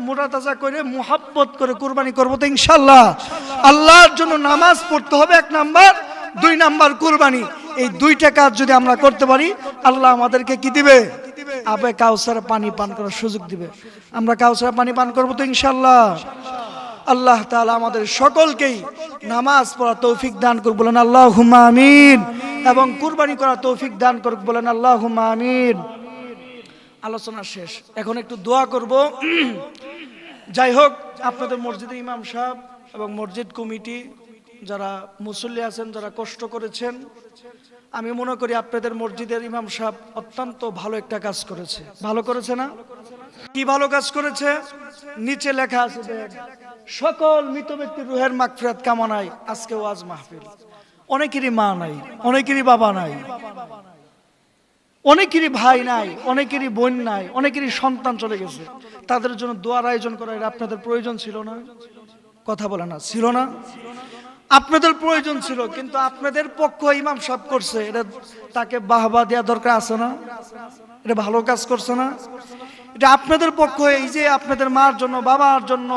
মোটা তাজা করে মুহাব্বত করে কুরবানি করবো তো ইনশাআল্লাহ। আল্লাহর জন্য নামাজ পড়তে হবে 1 নাম্বার, 2 নাম্বার কুরবানি। এই 2টা কাজ যদি আমরা করতে পারি আল্লাহ আমাদেরকে কি দিবে? আবে কাউসারে পানি পান করার সুযোগ দিবে। আমরা কাউসারে পানি পান করবো তো ইনশাআল্লাহ। আল্লাহ তাআলা আমাদের সকলকেই নামাজ পড়ার তৌফিক দান করুক, বলেন আল্লাহুম্মা আমিন। এবং কুরবানি করার তৌফিক দান করুক, বলেন আল্লাহুম্মা আমিন। আলোচনা শেষ, এখন একটু দোয়া করব। যাই হোক, আপনাদের মসজিদের ইমাম সাহেব এবং মসজিদ কমিটি যারা মুসল্লি আছেন, যারা কষ্ট করেছেন, আমি মনে করি আপনাদের মসজিদের ইমাম সাহেব অত্যন্ত ভালো একটা কাজ করেছে। ভালো করেছে না? কি ভালো কাজ করেছে? নিচে লেখা আছে, সকল মৃত ব্যক্তির রুহের মাগফিরাত কামনায় আজকে ওয়াজ মাহফিল। অনেকেরই মা নাই, অনেকেরই বাবা নাই, অনেকেরই ভাই নাই, অনেকেরই বোন নাই, অনেকেরই সন্তান চলে গেছে। তাদের জন্য দোয়ার আয়োজন করা এটা আপনাদের প্রয়োজন ছিল না? কথা বলে না, ছিল না? আপনাদের প্রয়োজন ছিল, কিন্তু আপনাদের পক্ষ ইমাম সাহেব করছে, এটা তাকে বাহবা দেওয়া দরকার আছে না? এটা ভালো কাজ করছে না? এটা আপনাদের পক্ষ, এই যে আপনাদের মার জন্য, বাবার জন্য,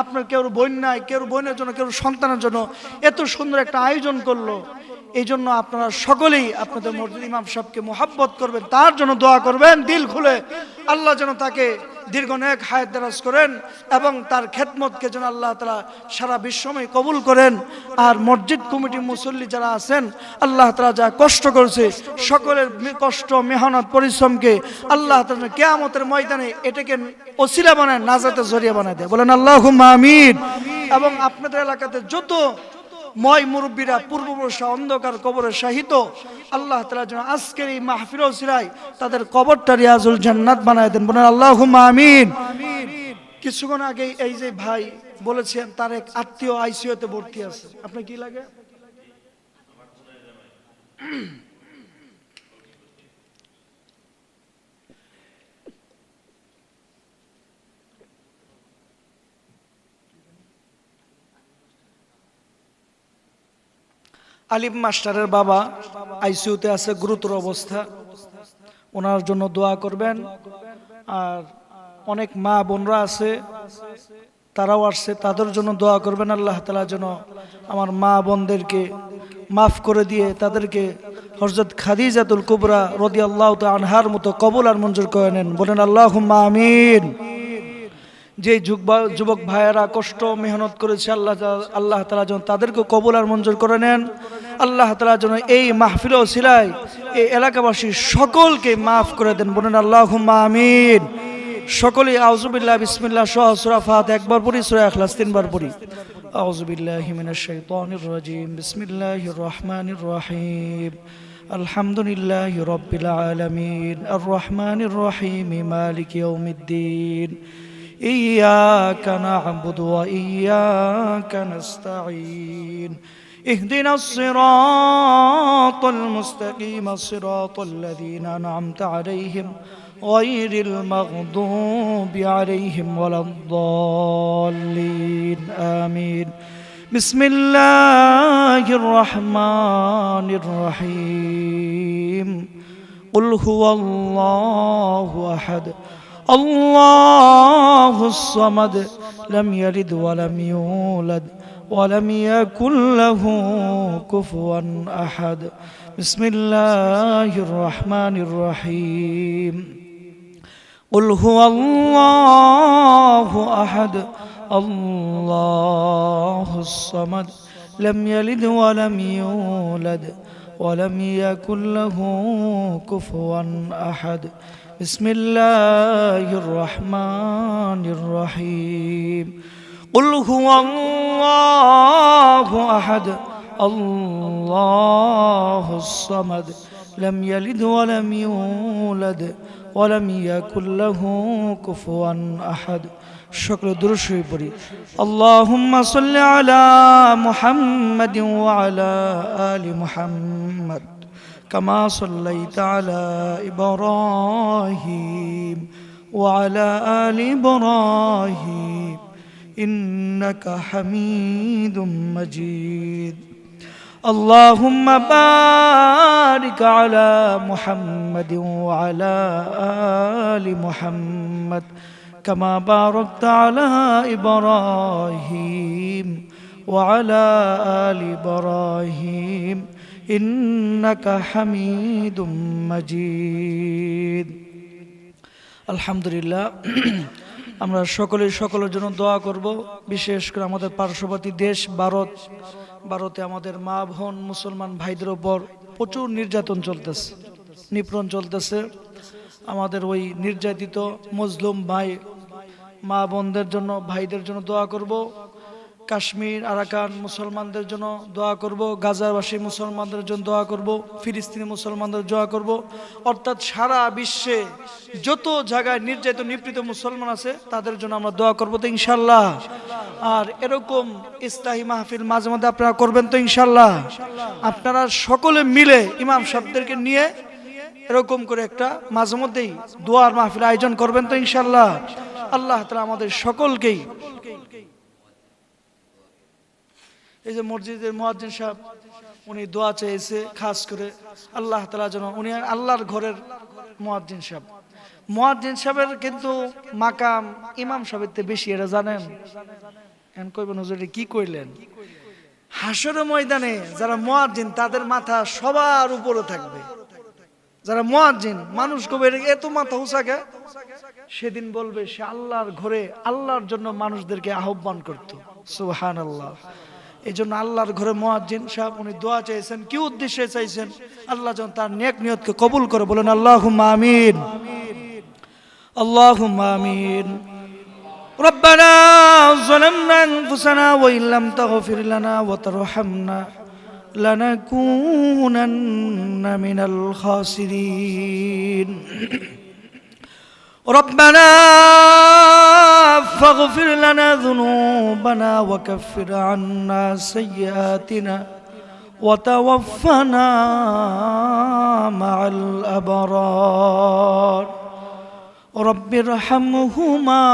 আপনার কেউ বোন নাই, কেউ বোনের জন্য, কেউ সন্তানের জন্য এত সুন্দর একটা আয়োজন করলো। এই জন্য আপনারা সকলেই আপনাদের মসজিদ ইমাম সাহেবকে মুহাব্বত করবেন, তার জন্য দোয়া করবেন দিল খুলে। আল্লাহ যেন তাকে দীর্ঘ নেক হায়াত দারাজ করেন এবং তার খেদমতকে যেন আল্লাহ তাআলা সারা বিশ্বময় কবুল করেন। আর মসজিদ কমিটি মুসল্লি যারা আছেন, আল্লাহ তাআলা যা কষ্ট করেছে সকলের কষ্ট, মেহনত, পরিশ্রমকে আল্লাহ তাআলা কিয়ামতের ময়দানে এটাকে ওসিলা বানায়, নাজাতের জরিয়া বানায় দেয়, বলেন আল্লাহুম্মা আমিন। এবং আপনাদের এলাকাতে যত ময় মুরব্বীরা পূর্বপুরুষরা অন্ধকার কবরে শাহিত, আল্লাহ তাআলা যেন আজকের এই মাহফিল ওসিলায় তাদের কবরটা রিয়াজুল জান্নাত বানায় দেন, বলেন আল্লাহুম্মা আমিন। কিছুক্ষণ আগে এই যে ভাই বলেছেন তার এক আত্মীয় আইসিইউতে ভর্তি আছে, আপনার কি লাগে? আলিম মাস্টারের বাবা আইসিইউতে আছে, গুরুতর অবস্থা, ওনার জন্য দোয়া করবেন। আর অনেক মা বোনরা আছে, তারাও আসছে, তাদের জন্য দোয়া করবেন। আল্লাহ তাআলা যেন আমার মা বোনদেরকে মাফ করে দিয়ে তাদেরকে হযরত খাদিজাতুল কুবরা রাদিয়াল্লাহু তাআলা আনহার মতো কবুল আর মঞ্জুর করে নেন। বলেন আল্লাহুম্মা আমিন। যে যুবক ভাইয়েরা কষ্ট মেহনত করেছে, আল্লাহ তাআলা যেন তাদেরকে কবুল আর মঞ্জুর করে নেন। আল্লাহ তাআলা যেন এই মাহফিল ওসিলায় এই এলাকাবাসী সকলকে মাফ করে দেন। বলেন আল্লাহুম্মা আমিন। সকলেই আউযুবিল্লাহ বিসমিল্লাহ সহ সূরা ফাতিহা একবার পড়ি, সূরা ইখলাস তিনবার পড়ি। আউযুবিল্লাহি মিনাশ শাইতানির রাজীম, বিসমিল্লাহির রহমানির রহিম। আলহামদুলিল্লাহি রাব্বিল আলামিন, আর রহমানির রহিম, মালিকি ইয়াউমিদ্দিন। إياك نعبد وإياك نستعين اهدنا الصراط المستقيم صراط الذين أنعمت عليهم غير المغضوب عليهم ولا الضالين آمين بسم الله الرحمن الرحيم قل هو الله أحد الله الصمد لم يلد ولم يولد ولم يكن له كفوا أحد بسم الله الرحمن الرحيم قل هو الله أحد الله الصمد لم يلد ولم يولد ولم يكن له كفوا أحد بسم الله الرحمن الرحيم قل هو الله أحد الله الصمد لم يلد ولم يولد ولم يكن له كفوا أحد شكر درشي بري اللهم صل على محمد وعلى آل محمد كما صليت على إبراهيم وعلى آل إبراهيم إنك حميد مجيد اللهم بارك على محمد وعلى آل محمد كما باركت على إبراهيم وعلى آل إبراهيم إنك حميد مجيد الحمد لله আমরা সকলের জন্য দোয়া করব। বিশেষ করে আমাদের পার্শ্ববর্তী দেশ ভারতে আমাদের মা বোন মুসলমান ভাইদের উপর প্রচুর নির্যাতন চলতেছে, নিপীড়ন চলতেছে। আমাদের ওই নির্যাতিত মজলুম ভাই মা বোনদের জন্য, ভাইদের জন্য দোয়া করব। কাশ্মীর আরাকান মুসলমানদের জন্য দোয়া করব, গাজাবাসী মুসলমানদের জন্য দোয়া করব, ফিলিস্তিনি মুসলমানদের দোয়া করব। অর্থাৎ সারা বিশ্বে যত জায়গায় নির্যাতিত নিপীড়িত মুসলমান আছে তাদের জন্য আমরা দোয়া করব তো ইনশাল্লাহ। আর এরকম ইসলাহি মাহফিল মাঝে মধ্যে আপনারা করবেন তো ইনশাল্লাহ। আপনারা সকলে মিলে ইমাম সাহেবদেরকে নিয়ে এরকম করে একটা মাঝে মধ্যেই দোয়ার মাহফিল আয়োজন করবেন তো ইনশাল্লাহ। আল্লাহ তাআলা আমাদের সকলকেই, এই যে মসজিদের মুয়াজ্জিন সাহেব উনি দোয়া চেয়েছে খাস করে, আল্লাহ তাআলা যেন, উনি আল্লাহর ঘরের মুয়াজ্জিন সাহেবের কিন্তু মাকাম ইমাম সাহেবের থেকে বেশি, এটা জানেন? এখন কইবেন হুজুর কি কইলেন? হাসরের ময়দানে যারা মুয়াজ্জিন তাদের মাথা সবার উপরে থাকবে। যারা মুয়াজ্জিন মানুষ কবে এত মাথা উঁচাকে, সেদিন বলবে সে আল্লাহর ঘরে আল্লাহর জন্য মানুষদেরকে আহ্বান করত। সুবহানাল্লাহ। এই জন্য আল্লাহর ঘরে মুয়াজ্জিন সাহেব উনি দোয়া চাইছেন, কি উদ্দেশ্যে চাইছেন? আল্লাহ যেন তার নেক নিয়তকে কবুল করে। বলেন আল্লাহুম্মা আমিন, আল্লাহুম্মা আমিন। ربنا ظلمنا أنفسنا وإن لم تغفر لنا وترحمنا لنكونن من الخاسرين ربنا فاغفر لنا ذنوبنا وكفر عنا سيئاتنا وتوفنا مع الأبرار رب ارحمهما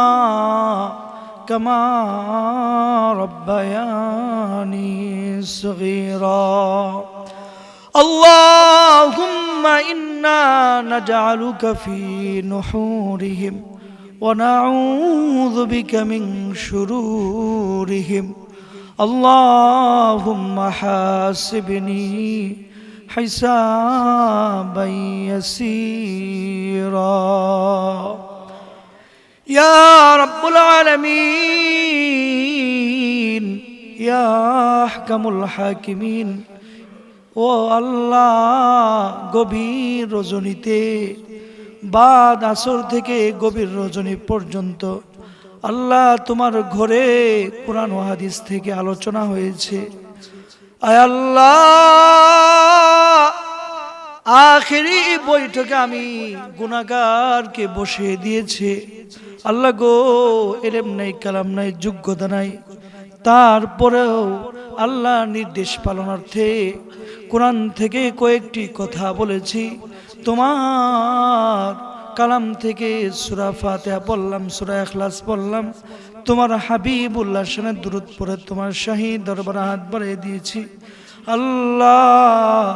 كما ربياني صغيرا اللهم إنا نجعلك في نحورهم ونعوذ بك من شرورهم اللهم حاسبني حسابا يسيرا يا رب العالمين يا أحكم الحاكمين ও আল্লাহ গভীর রজনীতে বাদ আসর থেকে গভীর রজনী পর্যন্ত আল্লাহ তোমার ঘরে কোরআন ও হাদিস থেকে আলোচনা হয়েছে আয় আল্লাহ আখেরি বৈঠকে আমি গুনাহগারকে বসিয়ে দিয়েছি আল্লাহ গো ইলম নাই কালাম নাই যোগ্যতা নাই তারপরেও আল্লাহ নির্দেশ পালনার্থে কোরআন থেকে কয়েকটি কথা বলেছি তোমার কালাম থেকে সূরা ফাতিহা পড়লাম সূরা ইখলাস পড়লাম তোমার হাবিবুল্লাহ শানে দুরূদ পড়ে তোমার শাহী দরবারে হাত বাড়িয়ে দিয়েছি আল্লাহ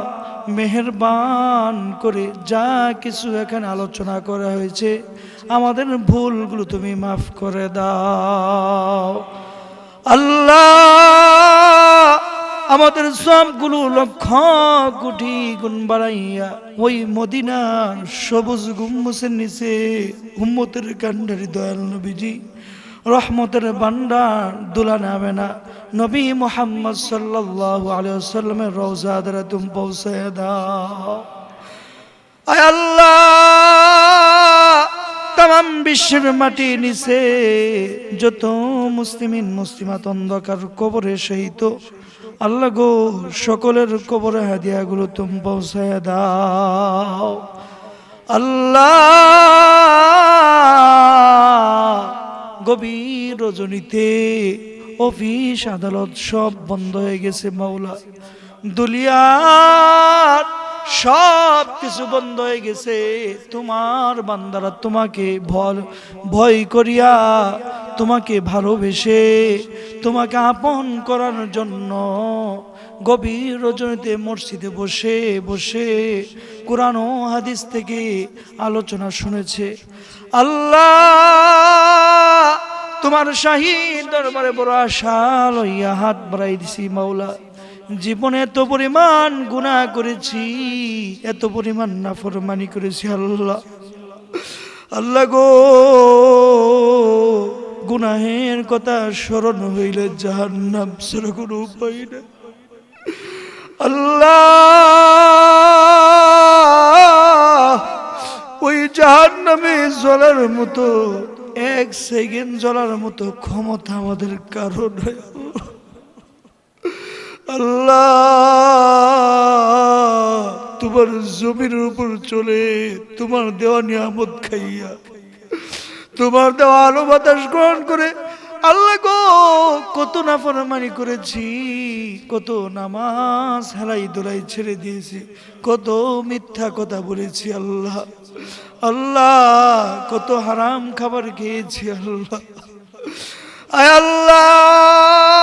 মেহেরবান করে যা কিছু এখানে আলোচনা করা হয়েছে আমাদের ভুলগুলো তুমি মাফ করে দাও আল্লাহ আমাদের সবগুলো লক্ষ কোটি গুণ বাড়াইয়া ওই মদিনার সবুজ গম্বুজের নিচে উম্মতের কান্ডারি দয়াল নবীজি রহমতের ভান্ডার দুলান আমেনা নবী মুহাম্মদ সাল্লাল্লাহু আলাইহি ওয়াসাল্লামের রওজা দ্বারা তুমি পৌঁছায় দাও আয় আল্লাহ তাম বিশ্বের মাটি নিচে যত মুসলিমিন মুসলিমাত অন্ধকার কবরে শহীদ আল্লাহ গো সকলের কবরে হাদিয়াগুলো তুমি পৌঁছায় দাও আল্লাহ গভীর রজনীতে অফিস আদালত সব বন্ধ হয়ে গেছে মাওলা দুলিয়ার সব কিছু বন্ধ হয়ে গেছে তোমার বান্দারা তোমাকে ভয় করিয়া তোমাকে ভালোবেসে তোমাকে আপন করার জন্য গভীর রজনীতে মসজিদে বসে বসে কোরআন ও হাদিস থেকে আলোচনা শুনেছে আল্লাহ তোমার শাহী দরবারে বড় আশা লইয়া হাত বাড়াই দিছি মাওলা জীবনে এত পরিমাণ গুনাহ করেছি এত পরিমাণ নাফরমানি করেছি আল্লাহ আল্লাহ গো গুনাহের কথা স্মরণ হইলে জাহান্নাম ছাড়া কোনো উপায় না আল্লাহ ওই জাহান্নামে জ্বলার মতো এক সেকেন্ড জ্বলার মতো ক্ষমতা আমাদের কারণ আল্লাহ তোমার জমির উপর চলে তোমার দেওয়া নিয়ামত খাইয়া তোমার দেওয়া আলো বাতাস গ্রহণ করে আল্লাহ গো কত নাফরমানি করেছি কত নামাজ হেলাই দোলাই ছেড়ে দিয়েছি কত মিথ্যা কথা বলেছি আল্লাহ আল্লাহ কত হারাম খাবার খেয়েছি আল্লাহ আয় আল্লাহ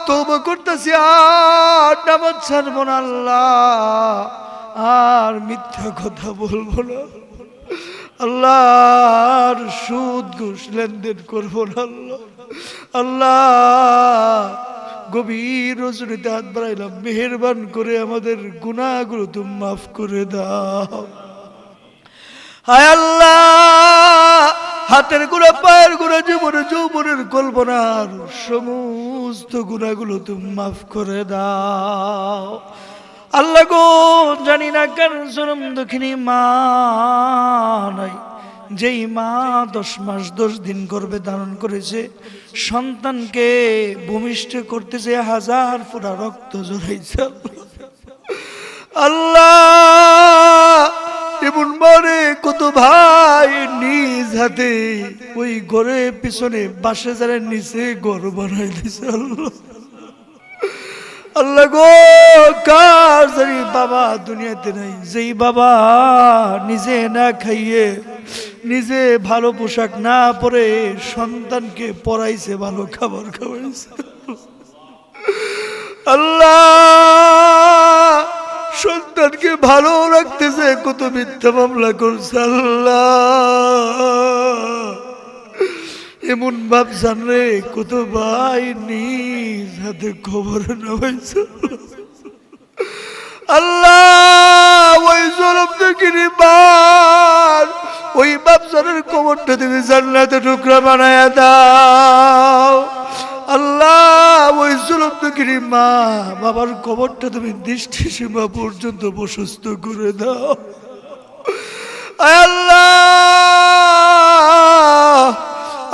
তওবা করতেছি আর নামাজ ছাড়বো না আল্লাহ আর মিথ্যা কথা বলবো না আল্লাহ আর সুদ ঘুষ লেনদেন করবো না আল্লাহ আল্লাহ গভীর রজনীতে হাত বাড়াইলাম মেহেরবান করে আমাদের গুনাহগুলো তুমি মাফ করে দাও হায় আল্লাহ হাতের গুণা পায়ের গুণা জীবনে যৌবনের কল্পনার সমস্ত গুণাগুলো তুমি মাফ করে দাও আল্লাহ গো জানি না কার জনম দক্ষিণী মা নাই যেই মা 10 মাস 10 দিন গর্ভে ধারণ করেছে সন্তানকে ভূমিষ্ঠ করতেছে 1000 ফোঁটা রক্ত ঝরাইছে আল্লাহ এমন মানে কত ভাই নিজ হাতে ওই ঘরের পিছনে বাসে যারা নিচে ঘর বানাই দিছে আল্লাহ আল্লাহ গো কার জানি বাবা দুনিয়াতে নাই যেই বাবা নিজে না খাইয়ে নিজে ভালো পোশাক না পরে সন্তানকে পরাইছে, ভালো খাবার খাওয়াইছে। আল্লাহ সন্তানকে ভালো রাখতেছে, কত মিথ্যা মামলা করছে। আল্লাহ এমন ভাবছেন রে, কত ভাই নিজ হাতে খবর নামাইছে। আল্লাহ ওই জলম থেকে ওই বাপসারের কবরটা তুমি জান্নাতে টুকরা বানায়া দাও। আল্লাহ ওই জলম থেকে মা বাবার কবরটা তুমি দৃষ্টি সীমা পর্যন্ত প্রশস্ত করে দাও। আল্লাহ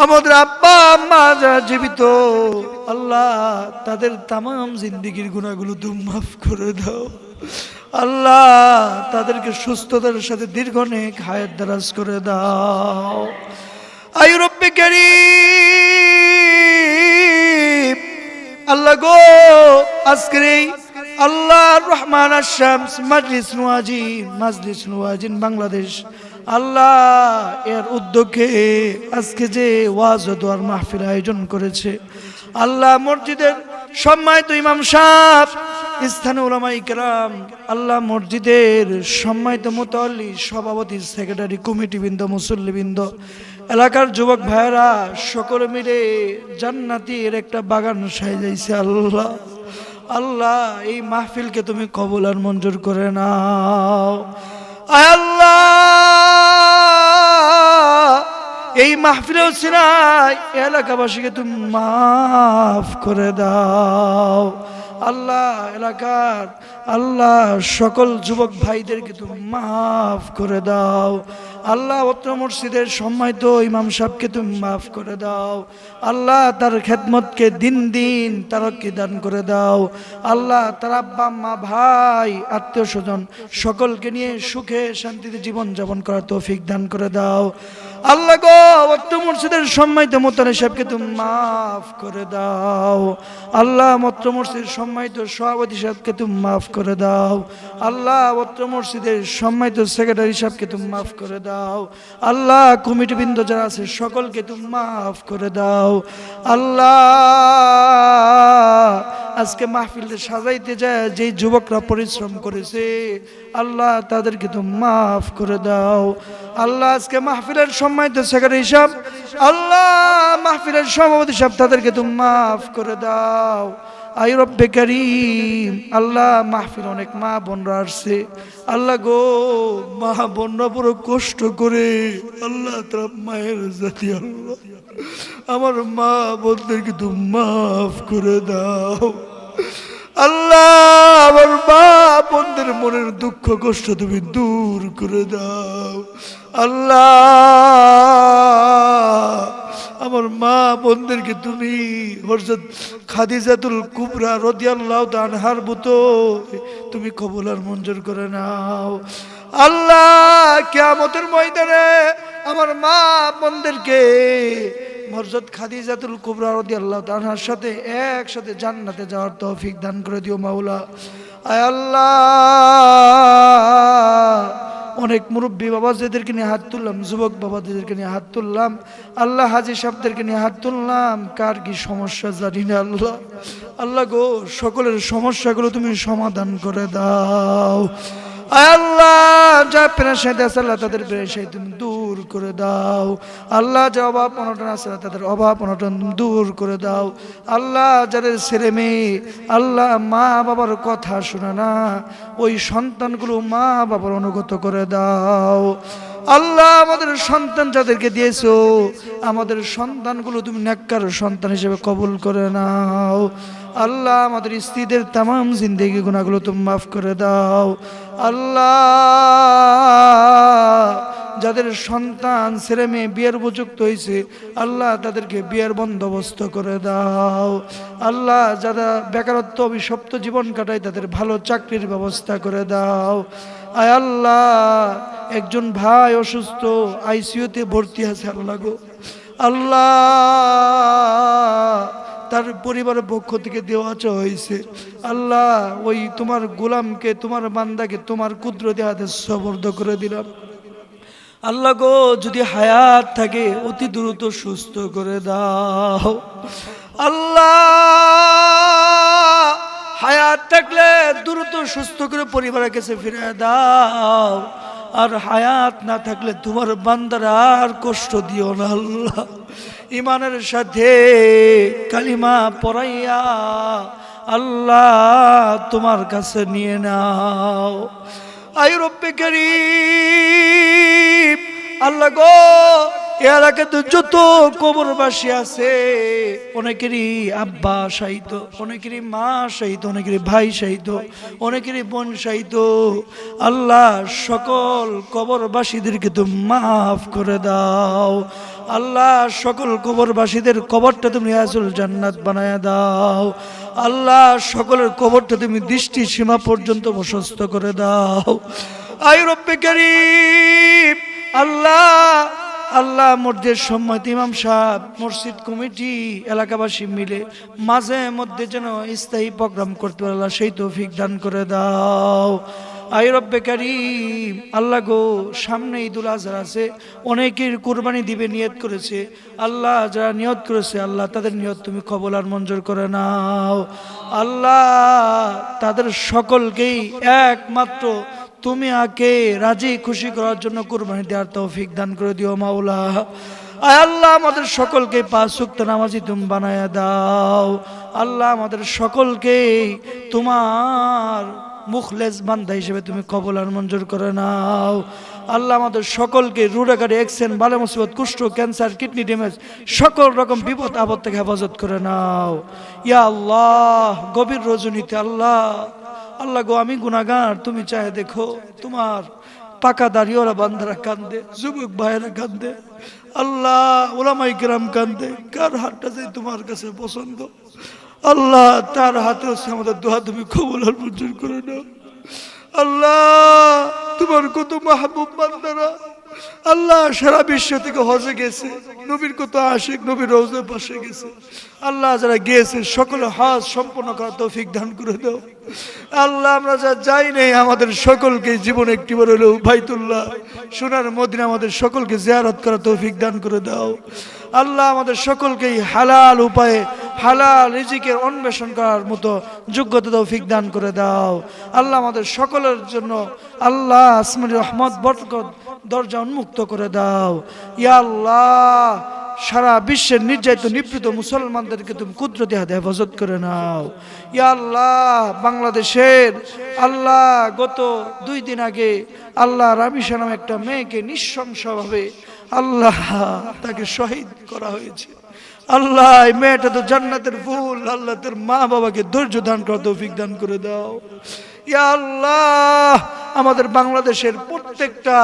আমাদের আব্বা আম্মা যারা জীবিত, আল্লাহ তাদের তামাম জিন্দেগির গুনাহগুলো তুমি মাফ করে দাও। আল্লাহ তাদেরকে সুস্থতার সাথে দীর্ঘ নেক হায়াত দারাজ করে দাও। আয় রব্বে কারীম, আল্লাহ গো আজকের এই আল্লাহ রহমান আশ-শামস মাজলিস নুয়াজিন বাংলাদেশ, আল্লাহ এর উদ্যোগে আজকে যে ওয়াজ ও দোয়ার মাহফিল আয়োজন করেছে, আল্লাহ মসজিদের সম্মানিত ইমাম সাহেব, স্থানীয় উলামায়ে কেরাম, আল্লাহ মসজিদের সম্মানিত মুতাল্লি, সভাপতি, সেক্রেটারি, কমিটিবৃন্দ, মুসল্লিবৃন্দ, এলাকার যুবক ভাইয়েরা সকলে মিলে জান্নাতের একটা বাগান সাজাইছে। আল্লাহ আল্লাহ এই মাহফিলকে তুমি কবুল আর মঞ্জুর করে নাও। আয় আল্লাহ এই মাহফিলেও সিনাই এলাকাবাসীকে তুমি মাফ করে দাও। আল্লাহ এলাকার আল্লাহ সকল যুবক ভাইদেরকে তুমি মাফ করে দাও। আল্লাহ অত্র মসজিদের সম্মানিত ইমাম সাহেবকে তুমি মাফ করে দাও। আল্লাহ তার খেদমতকে দিন দিন তারক্কি দান করে দাও। আল্লাহ তার আব্বা মা ভাই আত্মীয় স্বজন সকলকে নিয়ে সুখে শান্তিতে জীবন যাপন করার তৌফিক দান করে দাও। আল্লাহ গো অত্র মসজিদের সম্মানিত মোতালে সাহেবকে তুমি মাফ করে দাও। আল্লাহ অত্র মসজিদের সম্মানিত সভাপতি সাহেবকে তুমি মাফ করে দাও। আল্লাহ অত্র মসজিদের সম্মানিত সেক্রেটারি সাহেবকে তুমি মাফ করে দাও। আল্লাহ কমিটিবৃন্দ যারা আছে সকলকে তুমি মাফ করে দাও। আল্লাহ আজকে মাহফিলটা সাজাইতে যায় যেই যুবকরা পরিশ্রম করেছে, আল্লাহ তাদেরকে তুমি মাফ করে দাও। আল্লাহ আজকে মাহফিলের সম্মানিত সেক্রেটারি সাহেব, আল্লাহ মাহফিলের সভাপতি সাহেব, তাদেরকে তুমি মাফ করে দাও। আয় রব্বে কারীম, আল্লাহ মাহফিল অনেক মা বোনরা আসছে, আল্লাহ গো মা বোনরা বড় কষ্ট করে, আল্লাহ তার মায়ের জাতি, আল্লাহ আমার মা বোনদেরকে তুমি মাফ করে দাও। আল্লাহ আমার মা বোনদের মনের দুঃখ কষ্ট তুমি দূর করে দাও। আল্লাহ আমার মা বোনদেরকে তুমি হযরত খাদিজাতুল কুবরা রাদিয়াল্লাহু তাআলা আনহার মতো তুমি কবুল আর মঞ্জুর করে নাও। আল্লাহ কিয়ামতের ময়দানে আমার মা বোনদেরকে হযরত খাদিজাতুল কুবরা রাদিয়াল্লাহু তাআলা আনহার সাথে একসাথে জান্নাতে যাওয়ার তৌফিক দান করে দিও মাওলা। আয় আল্লাহ অনেক মুরব্বী বাবাদেরকে নিয়ে হাত তুললাম, যুবক বাবাদেরকে নিয়ে হাত তুললাম, আল্লাহ হাজী সাহেবদেরকে নিয়ে হাত তুললাম, কার কি সমস্যা জানি না। আল্লাহ আল্লাহ গো সকলের সমস্যাগুলো তুমি সমাধান করে দাও। আল্লাহ যা পেরেশানি আছে আল্লাহ তাদের পেরেশানি তুমি দূর করে দাও। আল্লাহ যা অভাব অনটন আছে তাদের অভাব অনটন দূর করে দাও। আল্লাহ যাদের ছেলে মেয়ে আল্লাহ মা বাবার কথা শোনে না, ওই সন্তানগুলো মা বাবার অনুগত করে দাও। আল্লাহ আমাদের সন্তান যাদেরকে দিয়েছো, আমাদের সন্তানগুলো তুমি নেককার সন্তান হিসেবে কবুল করে নাও। আল্লাহ আমাদের স্ত্রীদের তামাম জিন্দেগি গুনাহগুলো তুমি মাফ করে দাও। আল্লাহ যাদের সন্তান ছেলে মেয়ে বিয়ের উপযুক্ত হয়েছে আল্লাহ তাদেরকে বিয়ের বন্দোবস্ত করে দাও। আল্লাহ যারা বেকারত্ব অভিশপ্ত জীবন কাটায় তাদের ভালো চাকরির ব্যবস্থা করে দাও। আয় আল্লাহ একজন ভাই অসুস্থ আইসিইউতে ভর্তি আছে, আল্লাহ গো আল্লাহ তার পরিবারের পক্ষ থেকে দেওয়া হয়েছে, আল্লাহ ওই তোমার গোলামকে তোমার বান্দাকে তোমার কুদরতি হাতে সুপর্দ করে দিলাম। আল্লাহ গো, যদি হায়াত থাকে অতি দ্রুত সুস্থ করে দাও। আল্লাহ, হায়াত থাকলে দ্রুত সুস্থ করে পরিবারের কাছে ফিরে দাও, আর হায়াত না থাকলে তোমার বান্দারা আর কষ্ট দিও না আল্লাহ। ইমানের সাথে কালিমা পড়াইয়া আল্লাহ তোমার কাছে নিয়ে নাও। আই রব্বে কারীম, আল্লাহ গো, এ এলাকাতে যত কবরবাসী আছে, অনেকেরই আব্বা শাহিদ, অনেকেরই মা শাহিদ, অনেকেরই ভাই শাহিদ, অনেকেরই বোন শাহিদ। আল্লাহ, সকল কবরবাসীদেরকে তুমি মাফ করে দাও। আল্লাহ, সকল কবরবাসীদের কবরটা তুমি রিয়াজুল জান্নাত বানায়া দাও। আল্লাহ, সকলের কবরটা তুমি দৃষ্টি সীমা পর্যন্ত প্রশস্ত করে দাও। আই রব্বে কারীম, আল্লাহ, আল্লাহ, মসজিদের সম্মানিত ইমাম সাহেব, মসজিদ কমিটি, এলাকাবাসী মিলে মাঝে মধ্যে যেন স্থায়ী প্রোগ্রাম করতে পারে, আল্লাহ সেই তৌফিক দান করে দাও। আই রব্বে কারীম, আল্লাহ গো, সামনে ঈদুল আজহা আছে, অনেকের কুরবানি দিবে নিয়ত করেছে। আল্লাহ, যারা নিয়ত করেছে আল্লাহ তাদের নিয়ত তুমি কবুল আর মঞ্জুর করে নাও। আল্লাহ, তাদের সকলকেই একমাত্র তুমি আকে রাজি খুশি করার জন্য কুরবানি দেওয়ার তৌফিক দান করে দিও মাওলা। আয় আল্লাহ, আমাদের সকলকে পাঁচ ওয়াক্ত নামাজি তুমি বানায়া দাও। আল্লাহ, আমাদের সকলকে তোমার মুখলেস বান্দা হিসেবে তুমি কবুল আর মঞ্জুর করে নাও। আল্লাহ, আমাদের সকলকে রুডাকারে অ্যাক্সিডেন্ট, বালা মুসিবত, কুষ্ঠ, ক্যান্সার, কিডনি ড্যামেজ, সকল রকম বিপদ আপদ থেকে হেফাজত করে নাও। ইয়া আল্লাহ, গভীর রজনীতে আল্লাহ, আল্লাহ গো, আমি গুনাহগার, তুমি চাহে দেখো, তোমার পাকা দাড়িওয়ালা বান্দারা কান্দে, যুবক ভাইয়েরা কান্দে, আল্লাহ ওলামায়ে কেরাম কান্দে, কার হাতটা যে তোমার কাছে পছন্দ আল্লাহ, তার হাতে হচ্ছে আমাদের দোয়া তুমি কবুল আর মঞ্জুর করে নাও। আল্লাহ, তোমার কত মাহবুব বান্দারা আল্লাহ সারা বিশ্ব থেকে হজে গেছে, নবীর কত আশিক নবীর রওজার পাশে গেছে। আল্লাহ, যারা গিয়েছে সকলে হজ সম্পন্ন করার তৌফিক দান করে দাও। আল্লাহ, আমরা যা যাই নাই আমাদের সকলকে জীবনে একটিবার হলেও বাইতুল্লাহ সোনার মদিনা আমাদের সকলকে জিয়ারত করার তৌফিক দান করে দাও। আল্লাহ, আমাদের সকলকেই হালাল উপায়ে হালাল রিজিকের অন্বেষণ করার মতো যোগ্যতা তৌফিক দান করে দাও। আল্লাহ, আমাদের সকলের জন্য আল্লাহ আসমানি রহমত বরকত দরজা উন্মুক্ত করে দাও। ইয়া আল্লাহ, সারা বিশ্বের নির্যাতিত নিপীড়িত মুসলমানদেরকে তুমি কুদরতি হাতে হেফাজত করে নাও। ইয়া আল্লাহ, বাংলাদেশের আল্লাহ গত 2 দিন আগে আল্লাহ রামিসা নামে একটা মেয়েকে নৃশংসভাবে আল্লাহ তাকে শহীদ করা হয়েছে। আল্লাহ, এই মেয়েটা তো জান্নাতের ফুল, আল্লাহ তার মা বাবাকে ধৈর্য দান করা তৌফিক দান করে দাও। ইয়া আল্লাহ, আমাদের বাংলাদেশের প্রত্যেকটা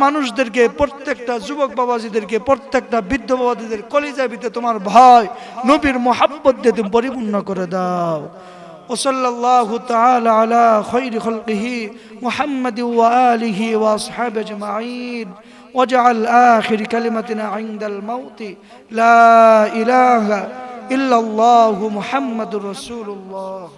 মানুষদেরকে, প্রত্যেকটা যুবক বাবাজিদেরকে, প্রত্যেকটা বৃদ্ধ বাবাজিদের কলিজা ভিতরে তোমার ভয় নবীর মোহাব্বত দিয়ে তুমি পরিপূর্ণ করে দাও। ওয়াসাল্লাল্লাহু তাআলা আলা খায়রি খালকিহি মুহাম্মাদিন ওয়া আলিহি ওয়া আসহাবিহি আজমাইন ওয়াজআল আখির কালিমাতিনা ইনদাল মাউতি লা ইলাহা ইল্লাল্লাহু মুহাম্মাদুর রাসূলুল্লাহ।